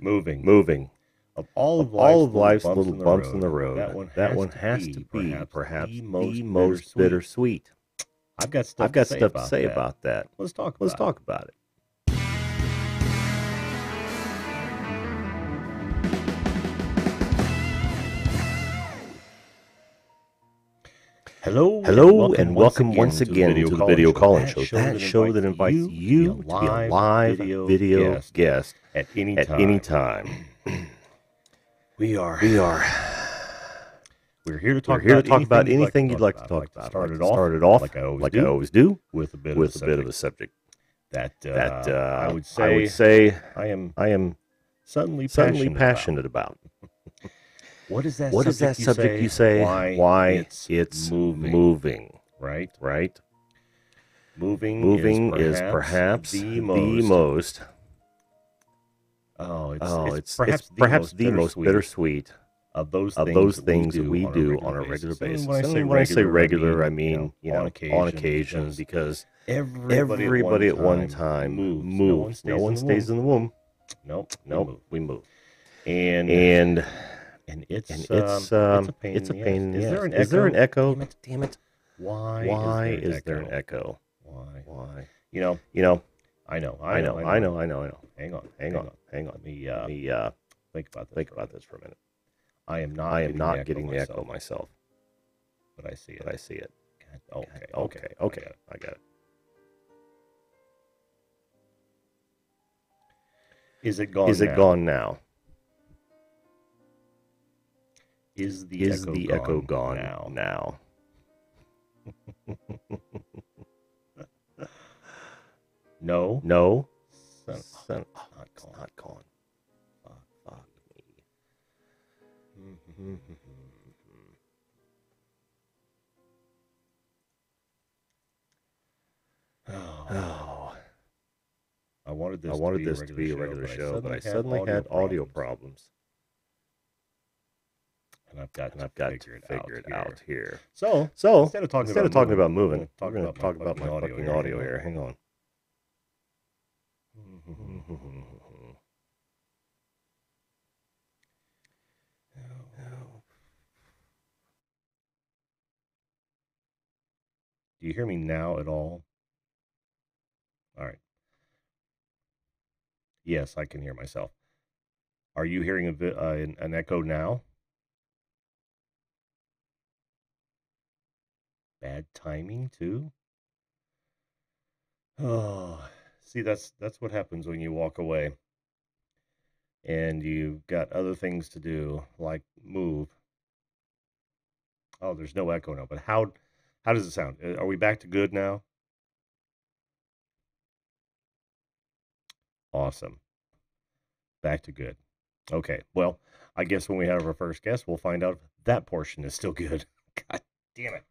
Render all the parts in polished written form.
moving. Of all Of of all life's of little life's bumps little in the bumps in the road, road, that one has to be perhaps the the most most bittersweet. bittersweet. I've got I've stuff to got say stuff to about say that. about that. Let's talk Let's about it. talk about it. Hello, and welcome once again to the video call-in show. That show that invites you to be a live video guest at any any time. time. We are We're here to We're talk here to about talk about anything you'd like to talk about. Start I'd it like to off start it off like I I always always do with a bit with of a subject that that I would I say I am suddenly passionate passionate about. What is that What is that subject you say? Why it's moving, moving, right? right? Moving is perhaps the most it's perhaps the most bittersweet of those of things those things that we do on a regular basis. And When I say regular, I mean, on occasion, because everybody at one time moves. No one stays in the womb. Nope, We move. And And it's it's a pain in the ass. Is there an echo? Damn it. Why is there an echo? Why? You know, I know. Hang on. Hang on. Let me Think about this for a minute. I am not getting the echo myself, but I see it. Okay. I got it. Is it gone? Gone now? Is the echo gone now? No. Not gone. Fuck me. Oh. I wanted this to be a regular show, but I suddenly had audio problems. And I've got to figure it out here. So instead of talking about moving, we're going to talk about my fucking audio here. Hang on. Do you hear me now at all? All right. Yes, I can hear myself. Are you hearing an echo now? Bad timing too? Oh, see, that's what happens when you walk away and you've got other things to do, like move. Oh, there's no echo now, but how does it sound? Are we back to good now? Awesome. Back to good. Okay. Well, I guess when we have our first guest, we'll find out if that portion is still good. God damn it.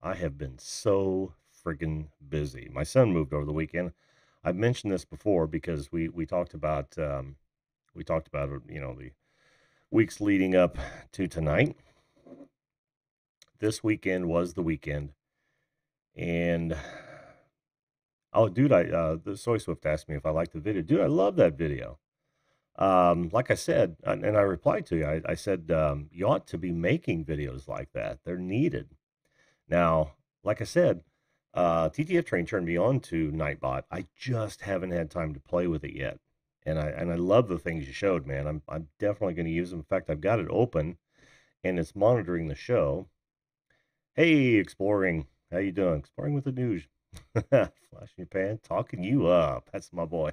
I have been so friggin' busy. My son moved over the weekend. I've mentioned this before because we talked about the weeks leading up to tonight. This weekend was the weekend, and oh, dude, the Soy Swift asked me if I liked the video. Dude, I love that video. Like I said, and I replied to you. I said you ought to be making videos like that. They're needed. Now, like I said, TTF Train turned me on to Nightbot. I just haven't had time to play with it yet. And I love the things you showed, man. I'm definitely going to use them. In fact, I've got it open and it's monitoring the show. Hey, Exploring. How you doing? Exploring with the news. Flashing your pan, talking you up. That's my boy.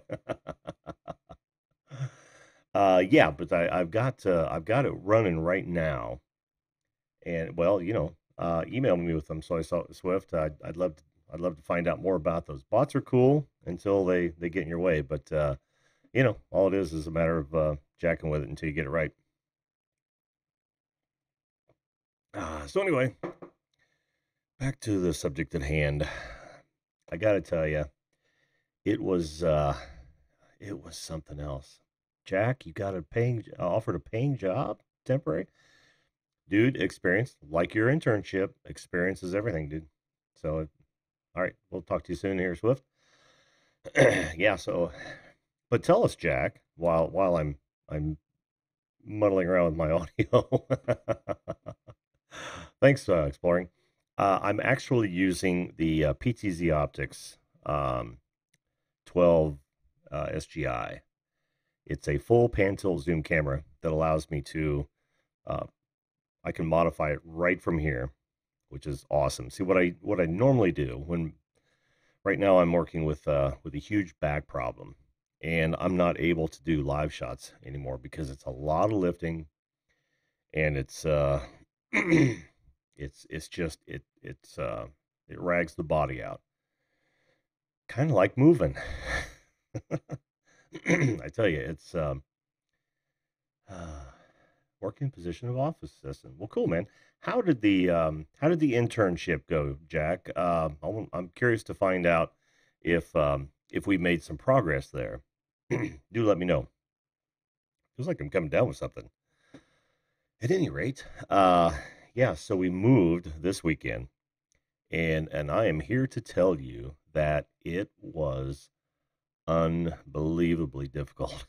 Yeah, but I've got it running right now. And well, email me with them. So I saw Swift. I'd love to find out more about those. Bots are cool until they get in your way. But all it is a matter of jacking with it until you get it right. So anyway, back to the subject at hand. I got to tell you, it was something else. Jack, you got offered a paying job, temporary. Dude, experience, like your internship, experience is everything, dude. So, all right, we'll talk to you soon here, Swift. Yeah, so but tell us, Jack, while I'm muddling around with my audio. Thanks, exploring. I'm actually using the PTZ Optics 12 SGI. It's a full pan tilt zoom camera that allows me to uh, I can modify it right from here, which is awesome. See what I normally do when right now I'm working with a huge back problem, and I'm not able to do live shots anymore because it's a lot of lifting, and it's it's just it rags the body out, kind of like moving. I tell you, it's working position of office assistant. Well, cool, man. How did the internship go, Jack? I'm curious to find out if we made some progress there. Do let me know. Feels like I'm coming down with something. At any rate, yeah. So we moved this weekend, and I am here to tell you that it was unbelievably difficult.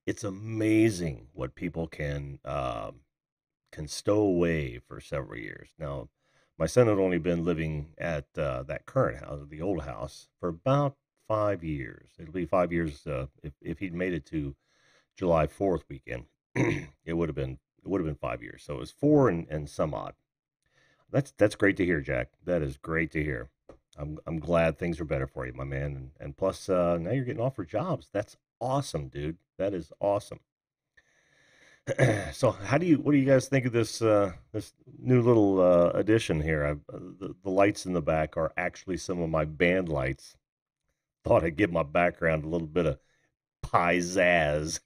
It's amazing what people can stow away for several years. Now, my son had only been living at that current house, the old house, for about 5 years. It'll be 5 years if he'd made it to July 4th weekend. It would have been 5 years. So it was four and some odd. That's great to hear, Jack. That is great to hear. I'm glad things are better for you, my man. And plus, now you're getting offered jobs. That's awesome, dude. That is awesome. So what do you guys think of this new little addition here? The lights in the back are actually some of my band lights. Thought I'd give my background a little bit of pizzazz.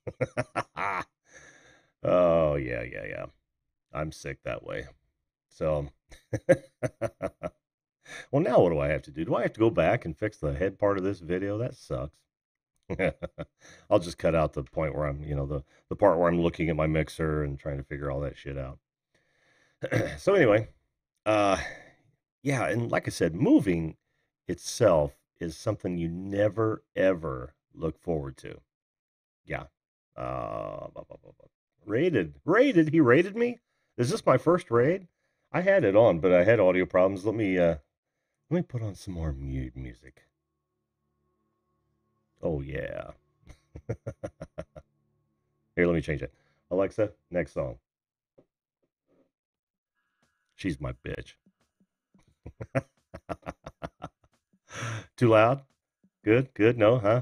Oh yeah, yeah, yeah. I'm sick that way. So, well, now what do I have to do? Do I have to go back and fix the head part of this video? That sucks. I'll just cut out the point where the part where I'm looking at my mixer and trying to figure all that shit out. So anyway, uh, yeah, and like I said, moving itself is something you never ever look forward to. Yeah. Raided. He raided me. Is this my first raid? I had it on, but I had audio problems. Let me put on some more music. Oh yeah. Here, let me change it. Alexa, next song. She's my bitch. Too loud? Good, good. No, huh?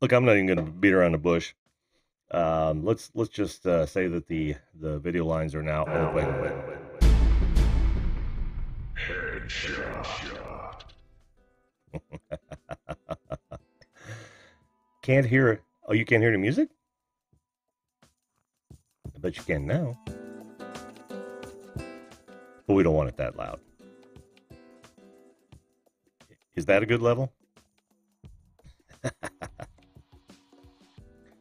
Look, I'm not even going to beat around the bush. Let's just say that the video lines are now open. Headshot. Can't hear it. Oh, you can't hear the music? I bet you can now. But we don't want it that loud. Is that a good level?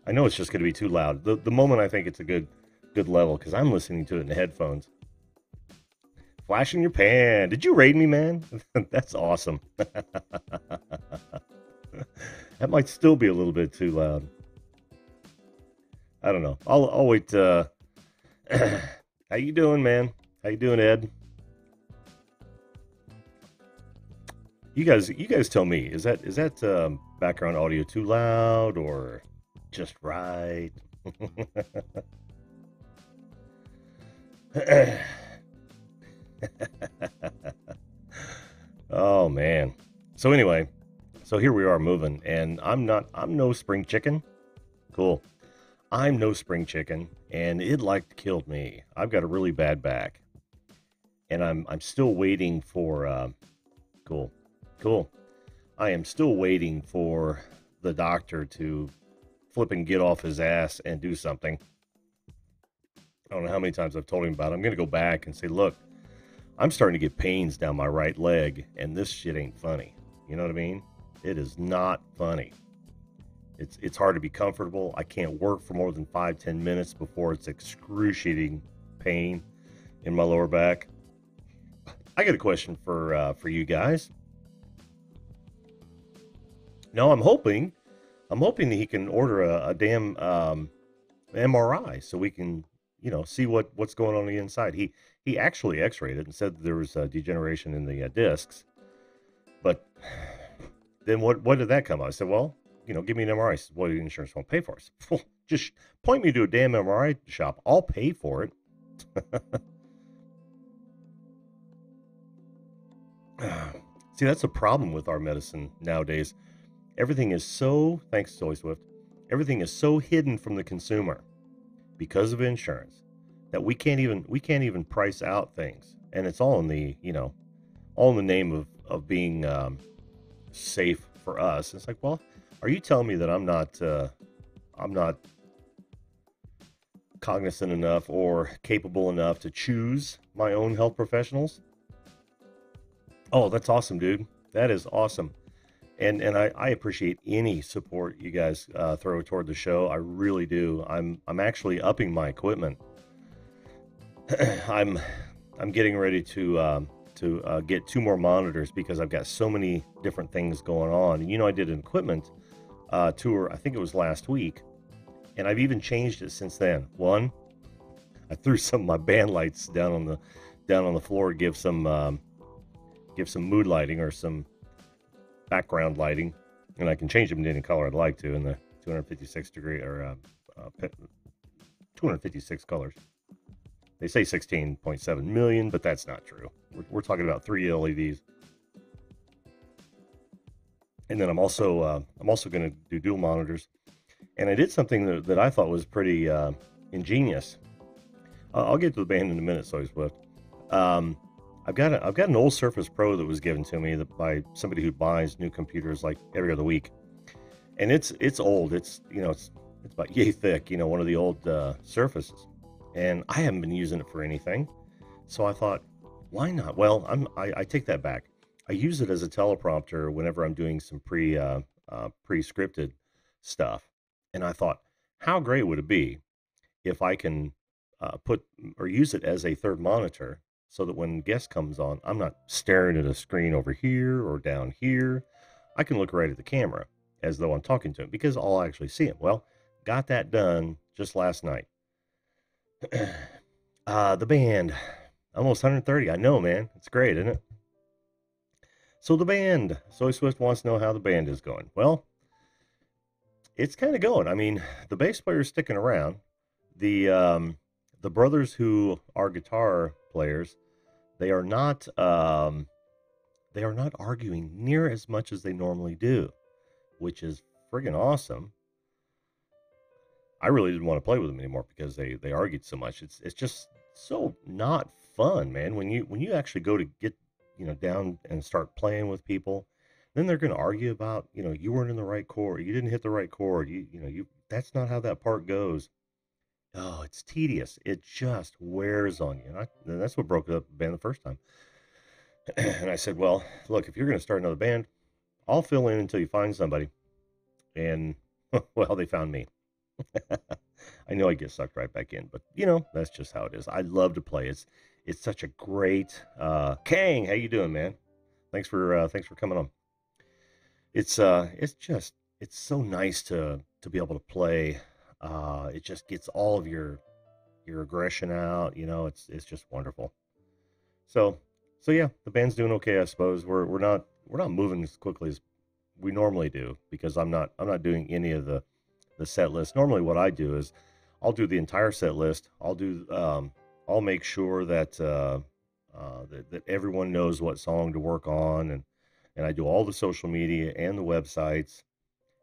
I know it's just going to be too loud. The moment I think it's a good level, because I'm listening to it in the headphones. Flash in your pan. Did you raid me, man? That's awesome. That might still be a little bit too loud. I don't know. I'll wait. How you doing, man? How you doing, Ed? You guys tell me. Is that background audio too loud or just right? Oh man. So anyway, so here we are moving, and I'm no spring chicken. Cool. I'm no spring chicken, and it like killed me. I've got a really bad back, and I'm still waiting for cool. I am still waiting for the doctor to flip and get off his ass and do something. I don't know how many times I've told him about it. I'm going to go back and say, look, I'm starting to get pains down my right leg, and this shit ain't funny. You know what I mean? It is not funny. It's hard to be comfortable. I can't work for more than 5-10 minutes before it's excruciating pain in my lower back. I got a question for you guys. No, I'm hoping that he can order a damn MRI so we can, see what's going on the inside. He actually X-rayed it and said that there was degeneration in the discs. But then what did that come out? I said, well, give me an MRI. He said, well, the insurance won't pay for it. I said, just point me to a damn MRI shop. I'll pay for it. See, that's a problem with our medicine nowadays. Everything is so, thanks, Soy Swift, everything is so hidden from the consumer because of insurance that we can't even price out things, and it's all in the all in the name of being safe for us. It's like, well, are you telling me that I'm not cognizant enough or capable enough to choose my own health professionals? Oh, that's awesome, dude. That is awesome. And I appreciate any support you guys throw toward the show. I really do. I'm actually upping my equipment. I'm I'm getting ready to get two more monitors because I've got so many different things going on. And I did an equipment tour. I think it was last week, and I've even changed it since then. One, I threw some of my band lights down on the floor to give some mood lighting or some background lighting, and I can change them to any color I'd like to in the 256 degree or 256 colors. They say 16.7 million, but that's not true. We're talking about 3 LEDs. And then I'm also going to do dual monitors. And I did something that I thought was pretty ingenious. I'll get to the band in a minute, so Swift. I've got an old Surface Pro that was given to me by somebody who buys new computers like every other week, and it's old. It's about yay thick. One of the old Surfaces, and I haven't been using it for anything. So I thought, why not? Well, I take that back. I use it as a teleprompter whenever I'm doing some pre-scripted stuff, and I thought, how great would it be if I can put or use it as a third monitor so that when guest comes on, I'm not staring at a screen over here or down here. I can look right at the camera as though I'm talking to him because I'll actually see him. Well, got that done just last night. The band, almost 130. I know, man. It's great, isn't it? So the band, Soy Swift wants to know how the band is going. Well, it's kind of going. I mean, the bass player is sticking around. The brothers who are guitar players, they are not arguing near as much as they normally do, which is friggin' awesome. I really didn't want to play with them anymore because they argued so much. It's just so not fun, man. When you actually go to get down and start playing with people, then they're going to argue about you weren't in the right chord, you didn't hit the right chord, you that's not how that part goes. Oh, it's tedious. It just wears on you. And that's what broke up the band the first time. And I said, well, look, if you're going to start another band, I'll fill in until you find somebody. And, well, they found me. I know I get sucked right back in, but, that's just how it is. I love to play. It's such a great, Kang, how you doing, man? Thanks for coming on. It's so nice to be able to play. It just gets all of your aggression out. It's just wonderful. So yeah, the band's doing okay, I suppose. We're not moving as quickly as we normally do because I'm not doing any of the set list. Normally, what I do is I'll do the entire set list. I'll make sure that that everyone knows what song to work on, and I do all the social media and the websites.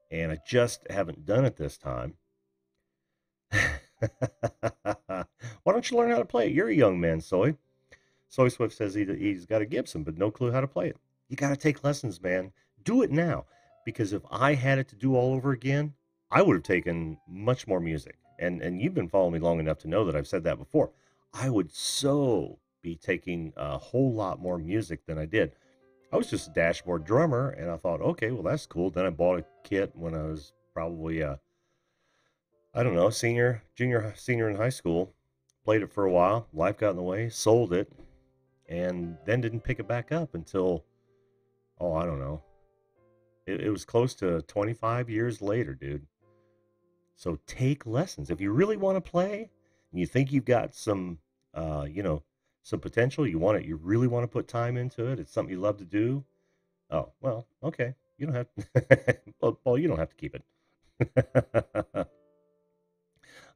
And I just haven't done it this time. Why don't you learn how to play it? You're a young man, Soy. Soy Swift says he's got a Gibson, but no clue how to play it. You got to take lessons, man. Do it now. Because if I had it to do all over again, I would have taken much more music. And you've been following me long enough to know that I've said that before. I would so be taking a whole lot more music than I did. I was just a dashboard drummer, and I thought, okay, well, that's cool. Then I bought a kit when I was probably I don't know, senior in high school. Played it for a while. Life got in the way. Sold it. and then didn't pick it back up until, oh, I don't know. It was close to 25 years later, dude. So take lessons. If you really want to play and you think you've got some, some potential, you really want to put time into it, it's something you love to do. Oh, well, okay. You don't have well, you don't have to keep it.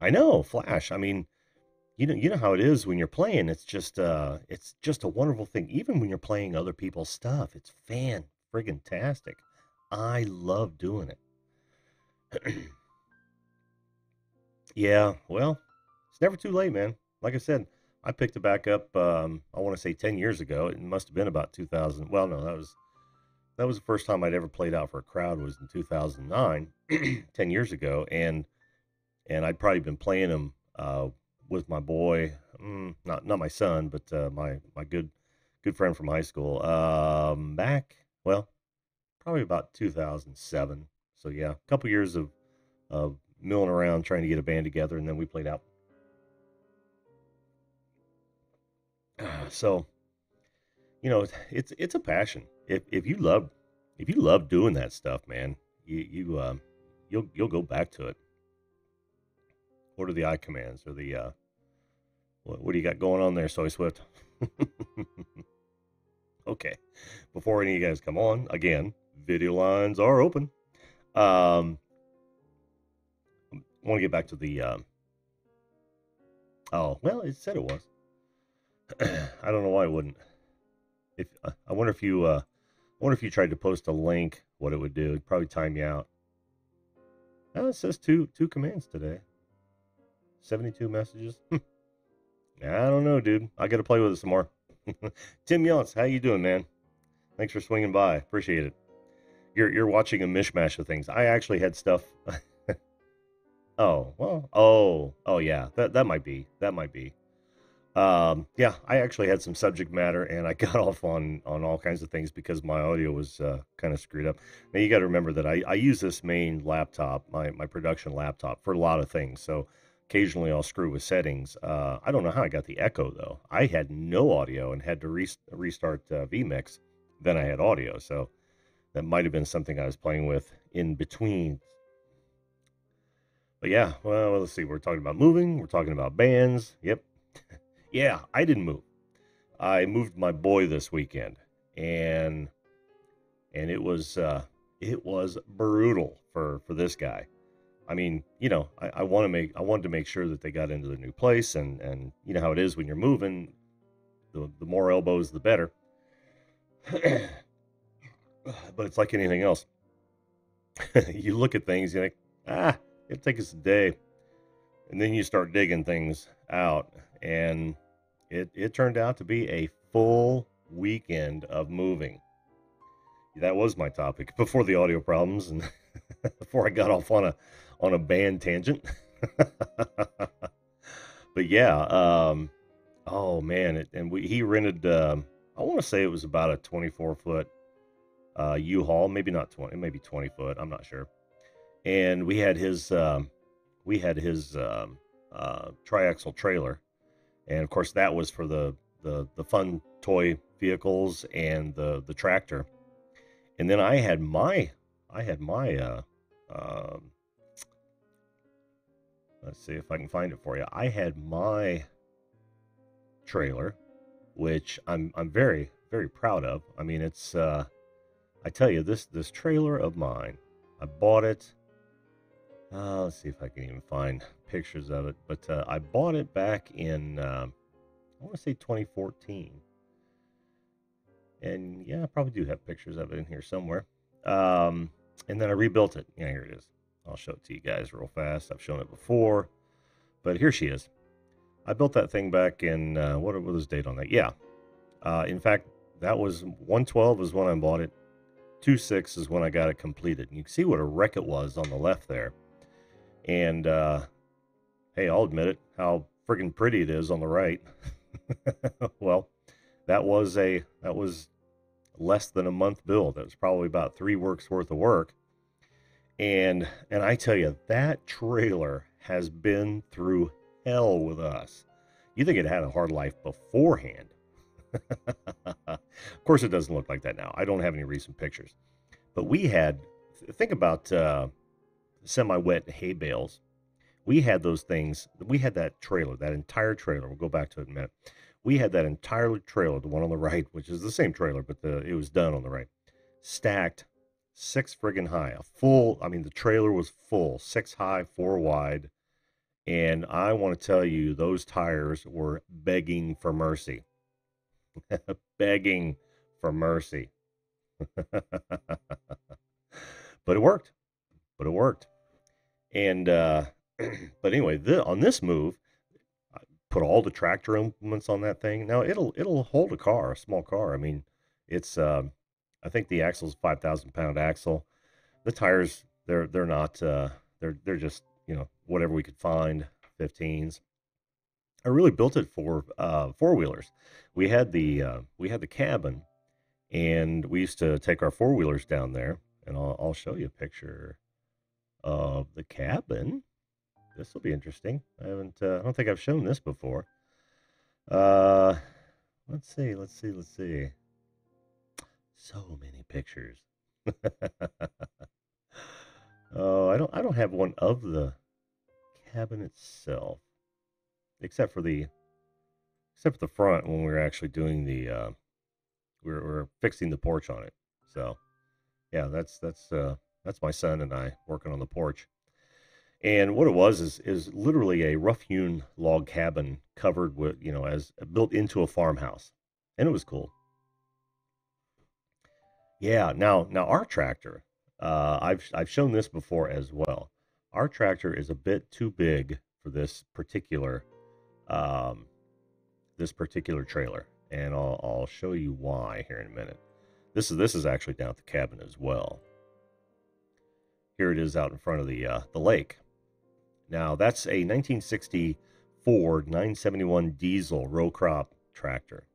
I know, Flash. I mean, you know how it is when you're playing. It's just a wonderful thing. Even when you're playing other people's stuff, it's fan friggin' tastic. I love doing it. Yeah, well, it's never too late, man. Like I said, I picked it back up. I want to say 10 years ago. It must have been about 2000. Well, no, that was the first time I'd ever played out for a crowd was in 2009, 10 years ago, and I'd probably been playing them with my boy, not my son, but my good friend from high school. Back, well, probably about 2007. So yeah, a couple years of milling around trying to get a band together, and then we played out. So it's a passion. If you love doing that stuff, man, you'll go back to it. What are the I commands or the what do you got going on there, Soy Swift? Okay, before any of you guys come on again, video lines are open. I want to get back to the oh, well, it said it was. I don't know why it wouldn't. If I wonder if you tried to post a link, what it would do. It'd probably time you out. Oh, it says two commands today. 72 messages. I don't know, dude. I got to play with it some more. Tim Yance, how you doing, man? Thanks for swinging by. Appreciate it. You're watching a mishmash of things. I actually had stuff. Oh, well. Oh yeah. That might be. That might be. Yeah, I actually had some subject matter, and I got off on all kinds of things because my audio was kind of screwed up. Now you got to remember that I use this main laptop, my production laptop, for a lot of things. So occasionally I'll screw with settings. I don't know how I got the echo though. I had no audio and had to restart vMix. Then I had audio, so that might have been something I was playing with in between. But yeah, well, let's see. We're talking about moving. We're talking about bands. Yep. Yeah, I didn't move. I moved my boy this weekend, and it was brutal for this guy. I mean, I wanted to make sure that they got into the new place, and you know how it is when you're moving, the more elbows, the better. But it's like anything else. You look at things, you're like, it'll take us a day, and then you start digging things out, and it turned out to be a full weekend of moving. That was my topic before the audio problems and before I got off on a band tangent. But yeah, oh man, he rented. I want to say it was about a 24-foot U-Haul, maybe not 20, maybe 20 foot. I'm not sure. And we had his triaxle trailer, and of course that was for the fun toy vehicles and the tractor. And then I had my let's see if I can find it for you. I had my trailer, which I'm very very proud of. I mean, it's I tell you, this trailer of mine, I bought it. Let's see if I can even find pictures of it. But I bought it back in I want to say 2014. And yeah, I probably do have pictures of it in here somewhere. And then I rebuilt it. Yeah, here it is. I'll show it to you guys real fast. I've shown it before, but here she is. I built that thing back in, what was the date on that? Yeah. In fact, that was 112 is when I bought it. 26 is when I got it completed. And you can see what a wreck it was on the left there. And, hey, I'll admit it, how friggin' pretty it is on the right. Well, that was less than a month build. That was probably about 3 weeks worth of work. And I tell you, that trailer has been through hell with us. You think it had a hard life beforehand. Of course, it doesn't look like that now. I don't have any recent pictures. But we had, think about semi-wet hay bales. We had those things. We had that trailer, that entire trailer. We'll go back to it in a minute. We had that entire trailer, the one on the right, which is the same trailer, but it was done on the right, stacked 6 friggin' high. A full, I mean, the trailer was full, 6 high, 4 wide. And I want to tell you, those tires were begging for mercy. Begging for mercy. But it worked. But it worked. And, but anyway, on this move, I put all the tractor implements on that thing. Now it'll hold a car, a small car. I mean, it's, I think the axle's 5,000-pound axle. The tires, they're not, they're just, whatever we could find, 15s. I really built it for four-wheelers. We had the cabin, and we used to take our four-wheelers down there, and I'll show you a picture of the cabin. This will be interesting. I don't think I've shown this before. Let's see. So many pictures. Oh, I don't have one of the cabin itself, except for the front when we were actually doing the we're fixing the porch on it. So yeah, that's my son and I working on the porch. And what it was is literally a rough-hewn log cabin covered with, as built into a farmhouse. And it was cool. Yeah, now our tractor, I've shown this before as well. Our tractor is a bit too big for this particular trailer, and I'll show you why here in a minute. This is actually down at the cabin as well. Here it is out in front of the lake. Now that's a 1960 Ford 971 diesel row crop tractor,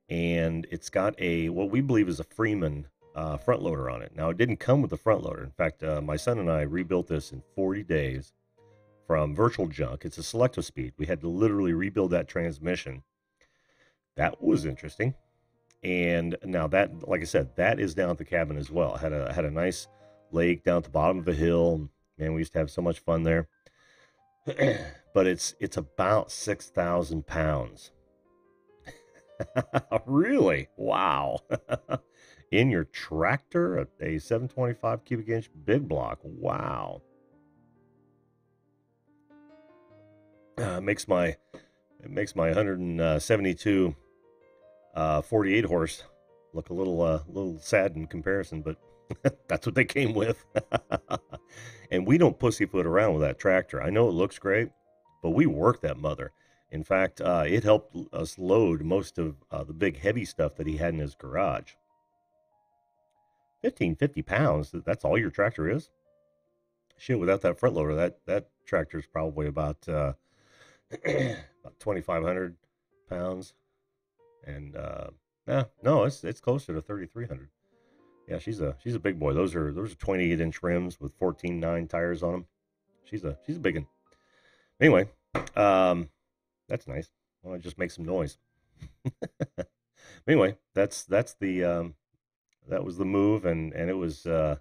and it's got what we believe is a Freeman front loader on it. Now it didn't come with the front loader. In fact, my son and I rebuilt this in 40 days from virtual junk. It's a selective speed. We had to literally rebuild that transmission. That was interesting. And now that, like I said, that is down at the cabin as well. Had a nice lake down at the bottom of a hill. Man, we used to have so much fun there. But it's about 6,000 pounds. Really? Wow. In your tractor, a 725 cubic inch big block. Wow. It makes my 172 48 horse look a little sad in comparison, but that's what they came with. And we don't pussyfoot around with that tractor. I know it looks great, but we work that mother. In fact, it helped us load most of the big heavy stuff that he had in his garage. 50 pounds, that's all your tractor is? Shit, without that front loader, that tractor is probably about 2,500 pounds. And no, it's closer to 3,300. Yeah, she's a big boy. Those are 28-inch rims with 14.9 tires on them. She's a big one. Anyway, that's nice. Well, I just make some noise. Anyway, that's the that was the move, and it was oh,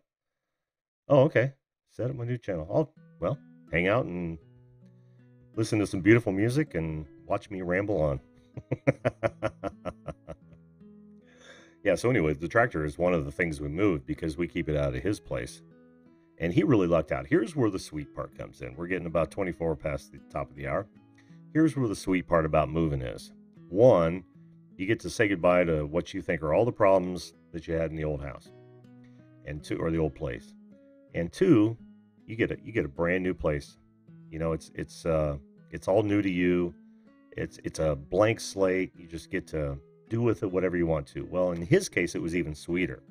okay. Set up my new channel. Well, hang out and listen to some beautiful music and watch me ramble on. Yeah, so anyway, the tractor is one of the things we moved because we keep it out of his place. And he really lucked out. Here's where the sweet part comes in. We're getting about 24 past the top of the hour. Here's where the sweet part about moving is. One, you get to say goodbye to what you think are all the problems that you had in the old house. And two, or the old place. And two, you get a brand new place. It's all new to you. It's a blank slate. You just get to do with it whatever you want to. Well, in his case, it was even sweeter.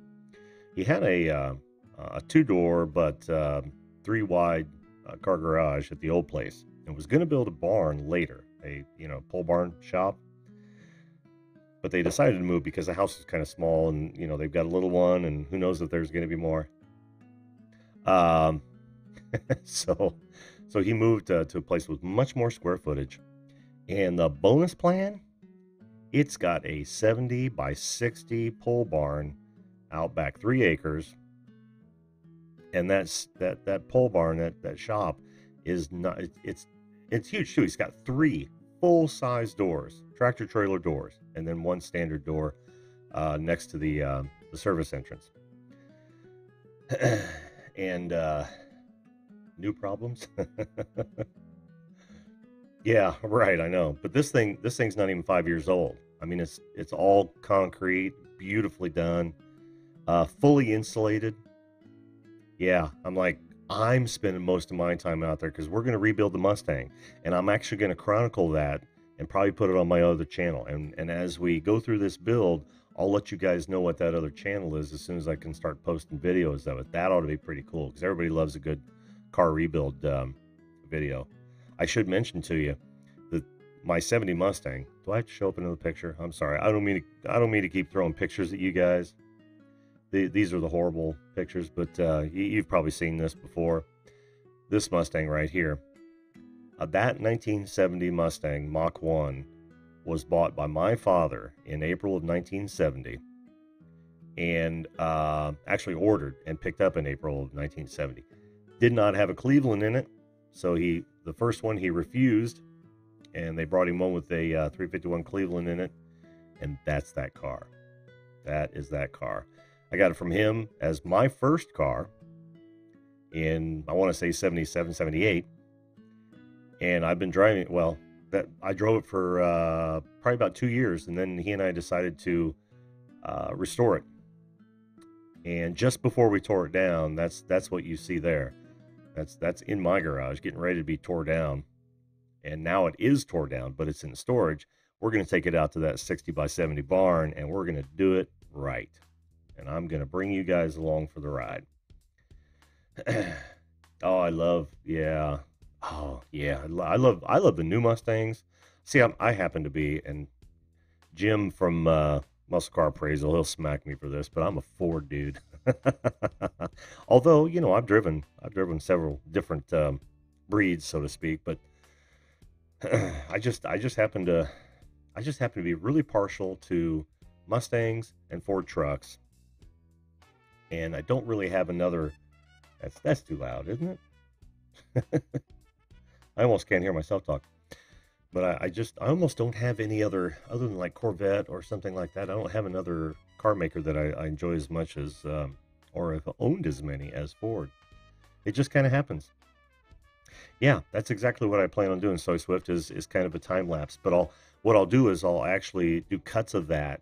He had a 2-door but 3-wide car garage at the old place, and was going to build a barn later, a pole barn shop. But they decided to move because the house is kind of small, and they've got a little one, and who knows if there's going to be more. So he moved to a place with much more square footage, and the bonus plan. It's got a 70 by 60 pole barn out back, 3 acres. And that pole barn, that shop is not, it's huge too. It's got 3 full-size doors, tractor trailer doors, and then 1 standard door next to the service entrance. And new problems. Yeah, right, I know. But this thing's not even 5 years old. I mean, it's all concrete, beautifully done, fully insulated. Yeah, I'm spending most of my time out there because we're going to rebuild the Mustang, and I'm actually going to chronicle that and probably put it on my other channel. And as we go through this build, I'll let you guys know what that other channel is as soon as I can start posting videos of it. That ought to be pretty cool because everybody loves a good car rebuild video. I should mention to you that my 70 Mustang. Do I have to show up another picture? I'm sorry. I don't mean to keep throwing pictures at you guys. These are the horrible pictures, but you've probably seen this before. This Mustang right here. That 1970 Mustang Mach 1 was bought by my father in April of 1970, and actually ordered and picked up in April of 1970. Did not have a Cleveland in it, so the first one he refused, and they brought him one with a 351 Cleveland in it, and that's that car. That is that car. I got it from him as my first car in, I want to say 77, 78. And I've been driving, well, I drove it for probably about 2 years, and then he and I decided to restore it. And just before we tore it down, that's what you see there. That's in my garage, getting ready to be tore down. And now it is tore down, but it's in storage. We're going to take it out to that 60 by 70 barn, and we're going to do it right. And I'm going to bring you guys along for the ride. Oh, I love the new Mustangs. See, I happen to be, and Jim from Muscle Car Appraisal, he'll smack me for this, but I'm a Ford dude. Although, I've driven several different breeds, so to speak, but I just happen to be really partial to Mustangs and Ford trucks. And I don't really have another. That's too loud, isn't it? I almost can't hear myself talk. But I almost don't have any other than like Corvette or something like that. I don't have another car maker that I enjoy as much as, or have owned as many as Ford. It just kind of happens. Yeah, that's exactly what I plan on doing. Soy Swift is kind of a time lapse, but what I'll do is I'll actually do cuts of that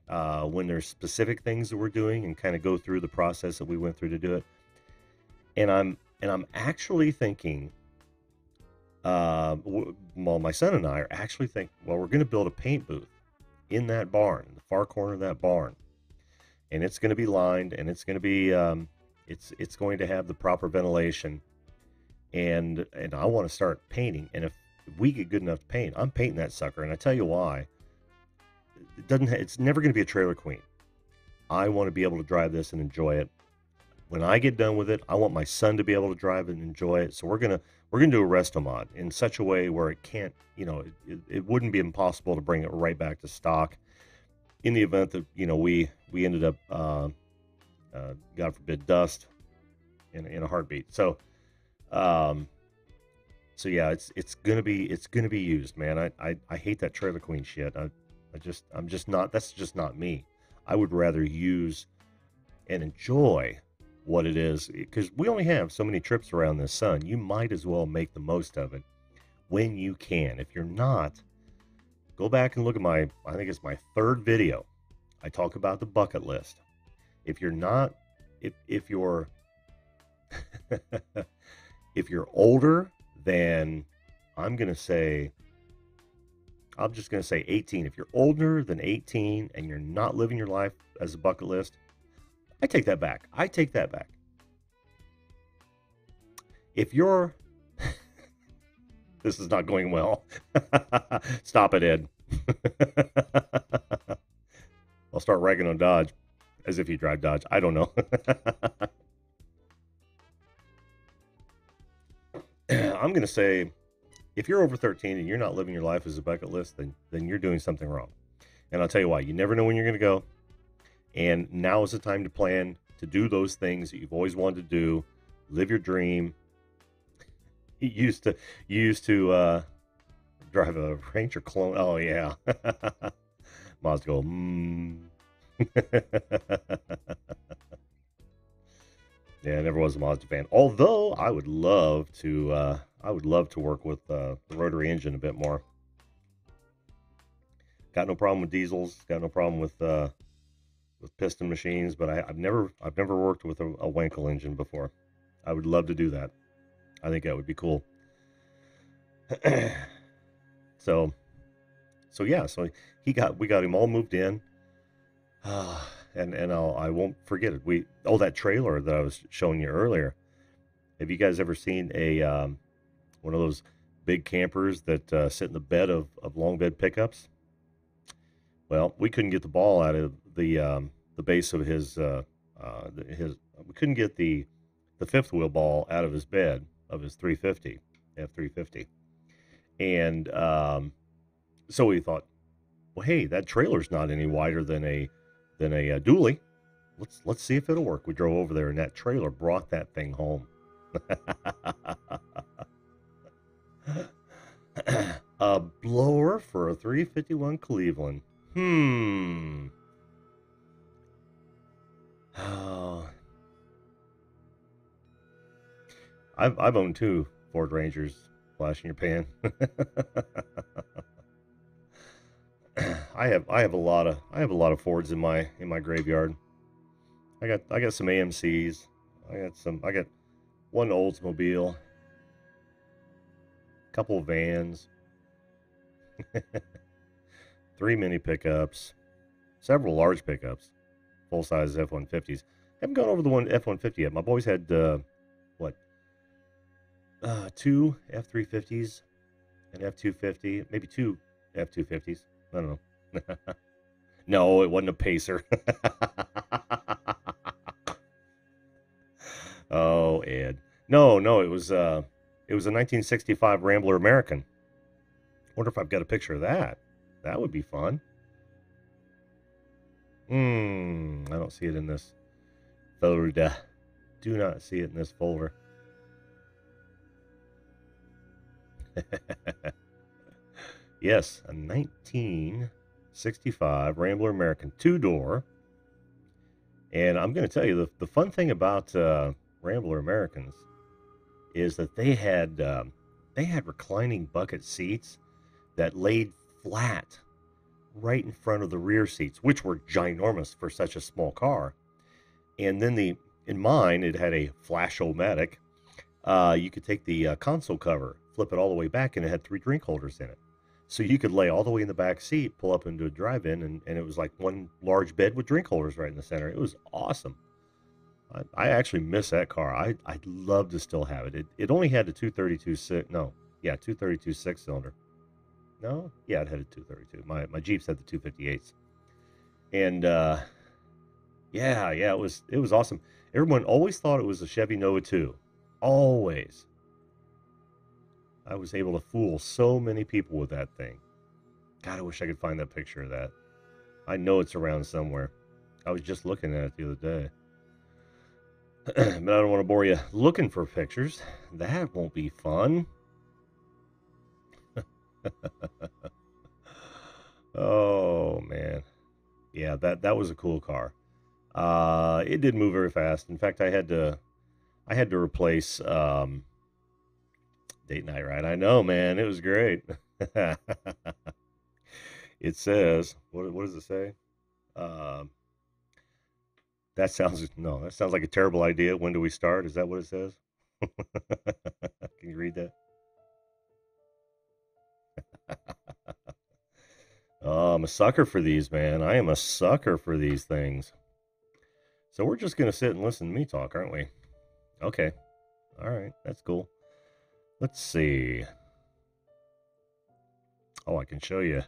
when there's specific things that we're doing and kind of go through the process that we went through to do it. And I'm actually thinking, my son and I are actually thinking, well, we're going to build a paint booth in that barn, in the far corner of that barn, and it's going to be lined, and it's going to be it's going to have the proper ventilation, and I want to start painting. And if we get good enough to paint, I'm painting that sucker. And I tell you why. It's never going to be a trailer queen. I want to be able to drive this and enjoy it. When I get done with it, I want my son to be able to drive it and enjoy it. So we're gonna do a resto mod in such a way where it can't, it wouldn't be impossible to bring it right back to stock in the event that we ended up God forbid, dust in a heartbeat. So yeah, it's gonna be used, man. I hate that trailer queen shit. I'm just not. That's just not me. I would rather use and enjoy what it is, because we only have so many trips around this sun. You might as well make the most of it when you can. If you're not, go back and look at I think it's my 3rd video. I talk about the bucket list. If you're not, if you're if you're older than, I'm just going to say 18. If you're older than 18 and you're not living your life as a bucket list, I take that back. If you're, this is not going well. Stop it, Ed. I'll start ragging on Dodge as if you drive Dodge. I don't know. I'm going to say, if you're over 13 and you're not living your life as a bucket list, then you're doing something wrong. And I'll tell you why. You never know when you're going to go. And now is the time to plan to do those things that you've always wanted to do. Live your dream. You used to drive a Ranger clone. Oh, yeah. Mods go, Yeah, I never was a Mazda fan. Although I would love to work with the rotary engine a bit more. Got no problem with diesels. Got no problem with piston machines. But I've never worked with a Wankel engine before. I would love to do that. I think that would be cool. So yeah. So we got him all moved in. And I won't forget it. That trailer that I was showing you earlier. Have you guys ever seen a one of those big campers that sit in the bed of long bed pickups? Well, we couldn't get the ball out of the base of his we couldn't get the fifth wheel ball out of his bed of his 350 F350, and so we thought, well, hey, that trailer's not any wider than a dually. Let's see if it'll work. We drove over there, and that trailer brought that thing home. A blower for a 351 Cleveland. Oh, I've owned 2 Ford Rangers. Flash in your pan. I have a lot of Fords in my graveyard. I got some AMCs. I got one Oldsmobile, a couple of vans, 3 mini pickups, several large pickups, full size F-150s. Haven't gone over the one F-150 yet. My boys had 2 F-350s, an F-250, maybe 2 F-250s. I don't know. No, it wasn't a Pacer. Oh, Ed. No, it was a 1965 Rambler American. Wonder if I've got a picture of that. That would be fun. I don't see it in this folder. Do not see it in this folder. Yes, a 1965 Rambler American 2-door. And I'm going to tell you, the fun thing about Rambler Americans is that they had reclining bucket seats that laid flat right in front of the rear seats, which were ginormous for such a small car. And then in mine, it had a flash-o-matic. You could take the console cover, flip it all the way back, and it had 3 drink holders in it. So you could lay all the way in the back seat, pull up into a drive-in, and it was like one large bed with drink holders right in the center. It was awesome. I actually miss that car. I'd love to still have it. It only had the 232 6-cylinder. No? Yeah, it had a 232. My Jeeps had the 258s. And yeah, it was awesome. Everyone always thought it was a Chevy Nova 2. Always. I was able to fool so many people with that thing. God, I wish I could find that picture of that. I know it's around somewhere. I was just looking at it the other day. But I don't want to bore you looking for pictures. That won't be fun. Oh, man. Yeah, that was a cool car. It didn't move very fast. In fact, I had to replace Date Night Ride. I know, man. It was great. It says, what does it say? That sounds like a terrible idea. When do we start? Is that what it says? Can you read that? Oh, I'm a sucker for these, man. I am a sucker for these things. So we're just going to sit and listen to me talk, aren't we? Okay. All right. That's cool. Let's see. Oh, I can show you.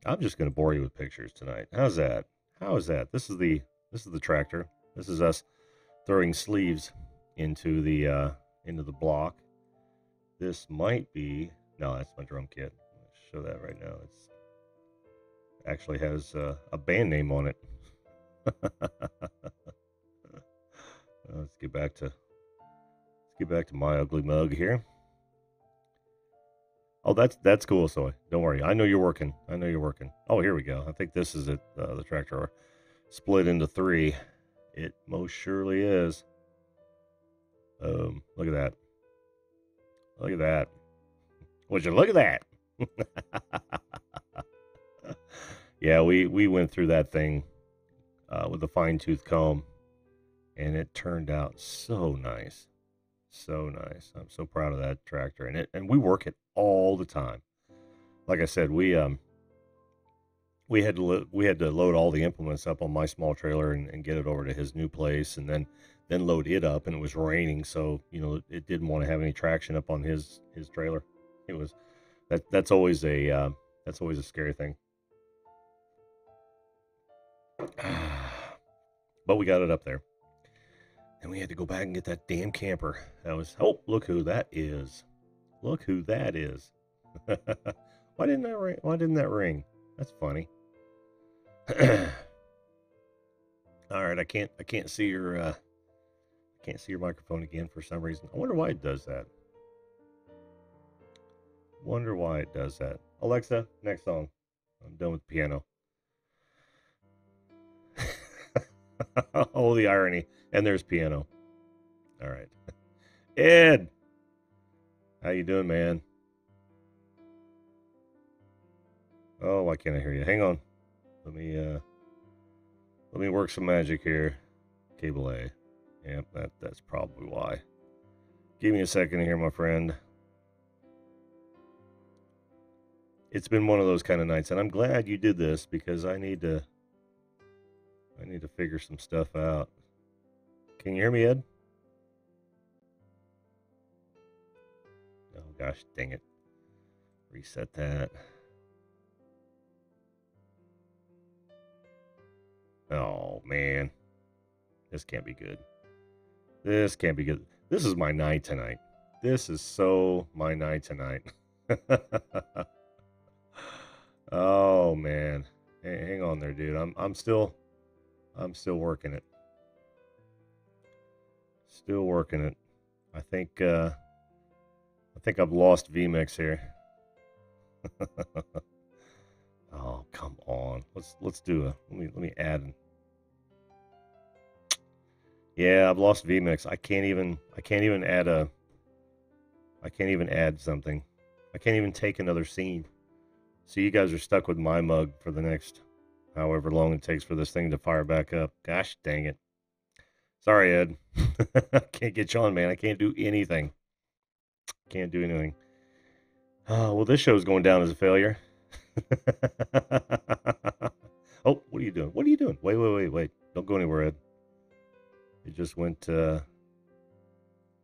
I'm just going to bore you with pictures tonight. How's that? How is that? This is the tractor. This is us throwing sleeves into the block. This might be, no, that's my drum kit. I'll show that right now. actually has a band name on it. Let's get back to my ugly mug here. Oh, that's cool, Soy. Don't worry. I know you're working. Oh, here we go. I think this is it. The tractor split into 3. It most surely is. Look at that. Look at that. Would you look at that? Yeah, we went through that thing with a fine-tooth comb, and it turned out so nice. So nice. I'm so proud of that tractor, and we work it all the time. Like I said, we had to load all the implements up on my small trailer and get it over to his new place, and then load it up. And it was raining, so it didn't want to have any traction up on his trailer. It was that's always a scary thing. But we got it up there. And we had to go back and get that damn camper. Oh, look who that is. Look who that is. Why didn't that ring? That's funny. All right, I can't see your microphone again for some reason. I wonder why it does that. Alexa, next song. I'm done with piano. Oh, the irony. And there's piano. All right. Ed, how you doing, man? Oh, why can't I hear you? Hang on. Let me work some magic here. Cable A. Yep, that's probably why. Give me a second here, my friend. It's been one of those kind of nights, and I'm glad you did this because I need to figure some stuff out. Can you hear me, Ed? Oh gosh, dang it. Reset that. Oh man. This can't be good. This is my night tonight. This is so my night tonight. Oh man. Hey, hang on there, dude. I'm still working it. Still working it. I think I've lost vMix here. Oh, come on. Let's do let me add. Yeah, I've lost vMix. I can't even add something. I can't even take another scene. So you guys are stuck with my mug for the next however long it takes for this thing to fire back up. Gosh dang it. Sorry, Ed. I can't get you on, man. I can't do anything. Oh, well, this show's going down as a failure. Oh, what are you doing? Wait. Don't go anywhere, Ed. It just went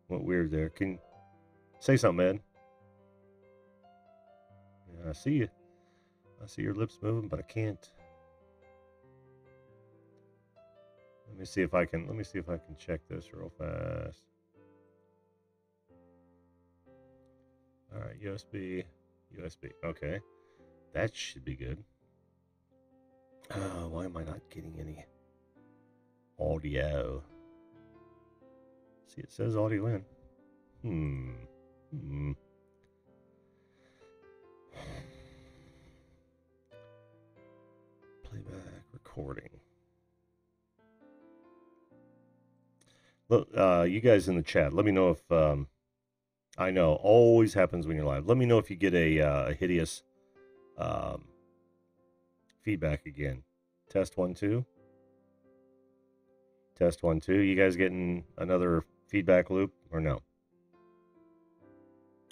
weird there. Can you say something, Ed? Yeah, I see you. I see your lips moving, but I can't. Let me see if I can check this real fast. All right, USB. Okay. That should be good. Why am I not getting any audio? See, it says audio in. Playback recording. Look, you guys in the chat, let me know if I know always happens when you're live. Let me know if you get a hideous feedback again. Test 1 2. Test 1 2. You guys getting another feedback loop or no?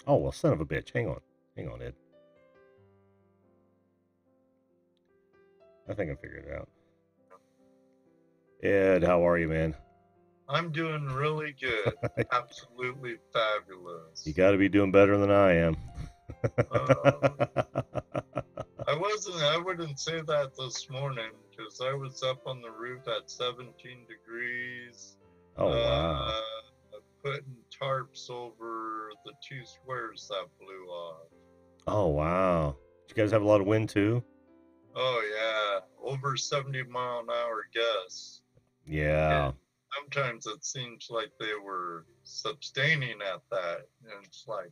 Oh well, son of a bitch. Hang on, Ed. I think I figured it out. Ed, how are you, man? I'm doing really good. Absolutely fabulous. You got to be doing better than I am. I wouldn't say that this morning because I was up on the roof at 17 degrees. Oh, wow. Putting tarps over the 2 squares that blew off. Oh, wow. Did you guys have a lot of wind too? Oh, yeah. over 70-mile-an-hour gusts. Yeah. And sometimes it seems like they were sustaining at that. And it's like,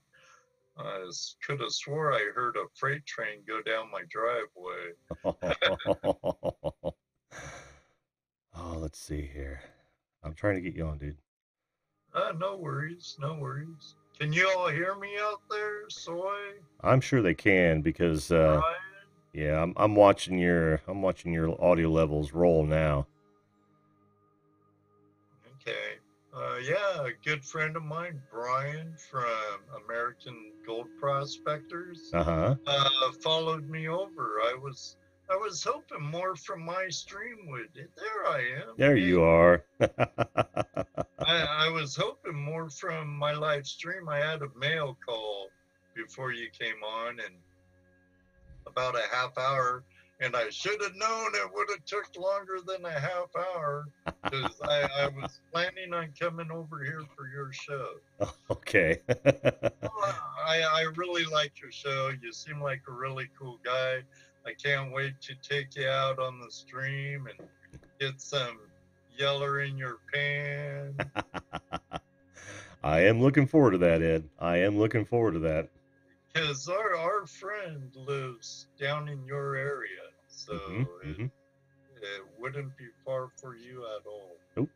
I could have swore I heard a freight train go down my driveway. Oh, let's see here. I'm trying to get you on, dude. No worries, no worries. Can you all hear me out there, Soy? I'm sure they can because yeah, I'm watching your audio levels roll now. Okay. Yeah, a good friend of mine, Brian from American Gold Prospectors, followed me over. I was hoping more from my stream would. There I am. There you are. I was hoping more from my live stream. I had a mail call before you came on, and about a half hour, and I should have known it would have took longer than a half hour because I was planning on coming over here for your show. Okay. I really like your show. You seem like a really cool guy. I can't wait to take you out on the stream and get some yeller in your pan. I am looking forward to that, Ed. I am looking forward to that. Because our friend lives down in your area, so it wouldn't be far for you at all. Nope.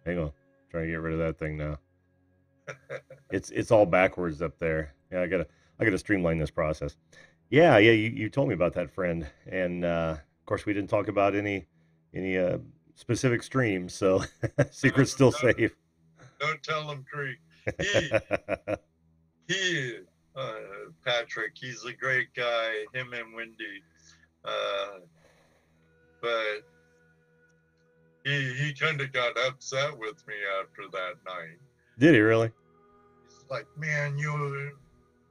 Hang on, trying to get rid of that thing now. It's all backwards up there. Yeah, I gotta streamline this process. Yeah. You told me about that friend, and of course we didn't talk about any specific streams, so secret's still safe. Don't tell him, Creek. He Patrick, he's a great guy, him and Wendy. But he kind of got upset with me after that night. Did he really? He's like, man, you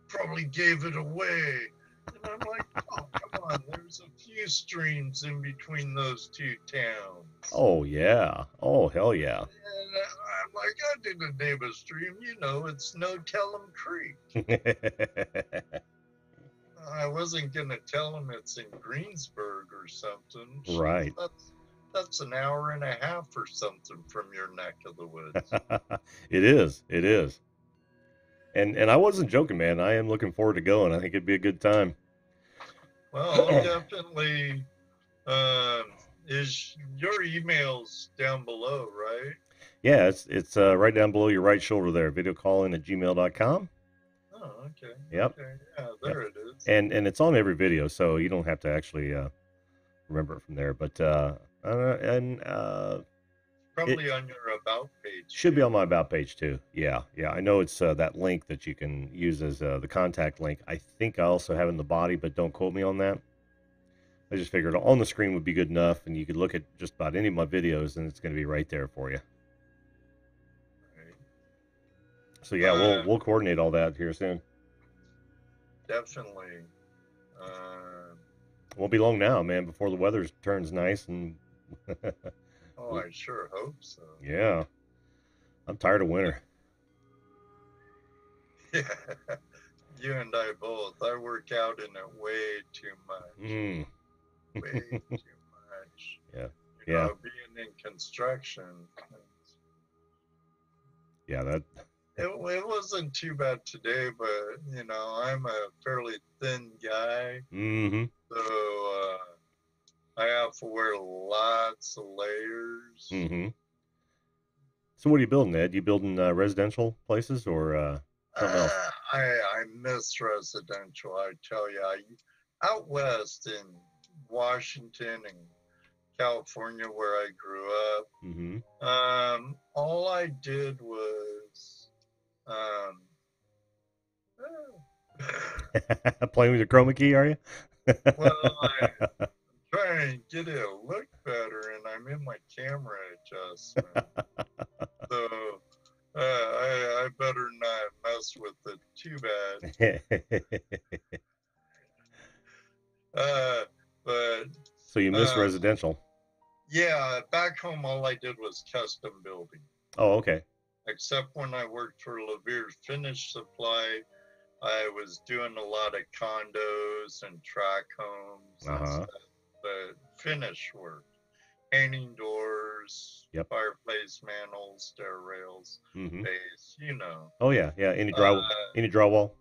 probably gave it away. And I'm like, oh, come on, there's a few streams in between those two towns. Oh, yeah. Oh, hell yeah. And I'm like, I didn't name a stream. You know, it's No Tell 'em Creek. I wasn't going to tell him it's in Greensburg or something. Right. That's an hour and a half or something from your neck of the woods. It is. It is. And I wasn't joking, man. I am looking forward to going. I think it'd be a good time. Well, I'll definitely. Is your emails down below, right? Yeah, it's right down below your right shoulder there. Videocalling@gmail.com. Oh, okay. Yep. Okay. Yeah, there it is. And it's on every video, so you don't have to actually remember it from there. But probably on your about page. Should be on my about page too. Yeah. I know it's that link that you can use as the contact link. I think I also have it in the body, but don't quote me on that. I just figured on the screen would be good enough, and you could look at just about any of my videos, and it's going to be right there for you. Right. So yeah, we'll coordinate all that here soon. Definitely. Won't be long now, man, before the weather turns nice and. Oh, I sure hope so. Yeah. I'm tired of winter. Yeah. You and I both. I work out in it way too much. Way too much. Yeah. You know, being in construction. Yeah, that. It wasn't too bad today, but, you know, I'm a fairly thin guy. Mm-hmm. So, I have to wear lots of layers. Mm-hmm. So what are you building, Ed? You building residential places or something else? I miss residential, I tell you. Out west in Washington and California, where I grew up, Mm-hmm. all I did was playing with your chroma key, are you? well, I'm trying to get it to look better, and I'm in my camera adjustment. So I better not mess with it too bad. But so you miss residential? Yeah, back home all I did was custom building. Oh, okay. Except when I worked for Levere's Finish Supply, I was doing a lot of condos and track homes and stuff. but finish work. Painting doors, Yep. fireplace mantles, stair rails, Mm-hmm. base, you know. Oh yeah, yeah. Any drywall?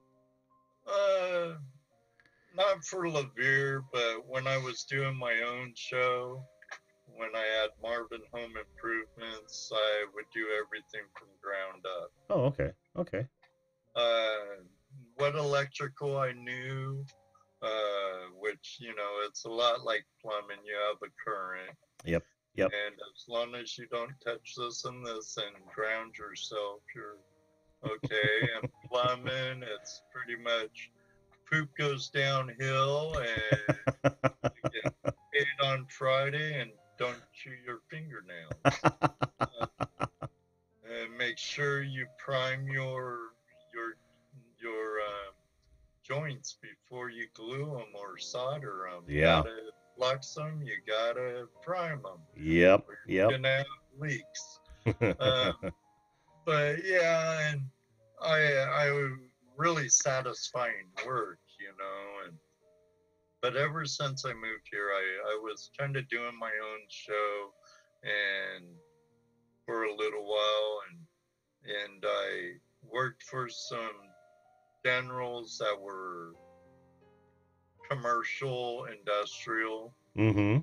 Not for Levere, but when I was doing my own show, when I had Marvin Home Improvements, I would do everything from ground up. Oh, okay, okay. What electrical I knew, which, you know, it's a lot like plumbing. You have a current. Yep, yep. And as long as you don't touch this and this and ground yourself, you're okay. And plumbing, it's pretty much poop goes downhill and you get paid on Friday and don't chew your fingernails. And make sure you prime your joints before you glue them or solder them. Yeah. You gotta flux them. You gotta prime them. Yep. You're gonna have leaks. But yeah, and I really satisfying work, you know. But ever since I moved here, I was kind of doing my own show, and for a little while, and I worked for some generals that were commercial, industrial, Mm-hmm.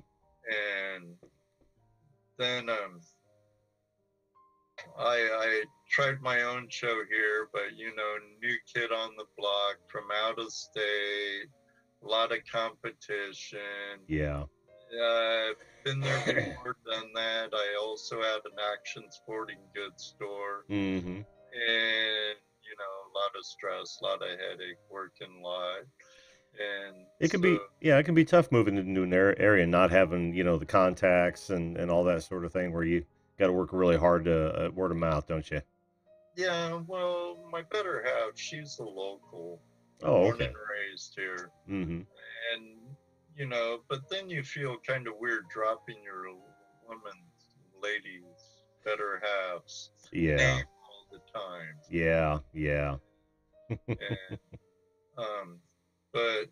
and then I tried my own show here, but you know, new kid on the block from out of state, a lot of competition. Yeah. I've been there before, done that. I also had an action sporting goods store, Mm-hmm. and you know, a lot of stress, a lot of headache, working a lot. And it can be tough moving into a new area and not having, you know, the contacts and all that sort of thing where you got to work really hard to word of mouth, don't you? Yeah, well, my better half, she's a local, Oh, born okay. and raised here. Mm-hmm. And, you know, but then you feel kind of weird dropping your ladies, better halves name all the time. Yeah. And, but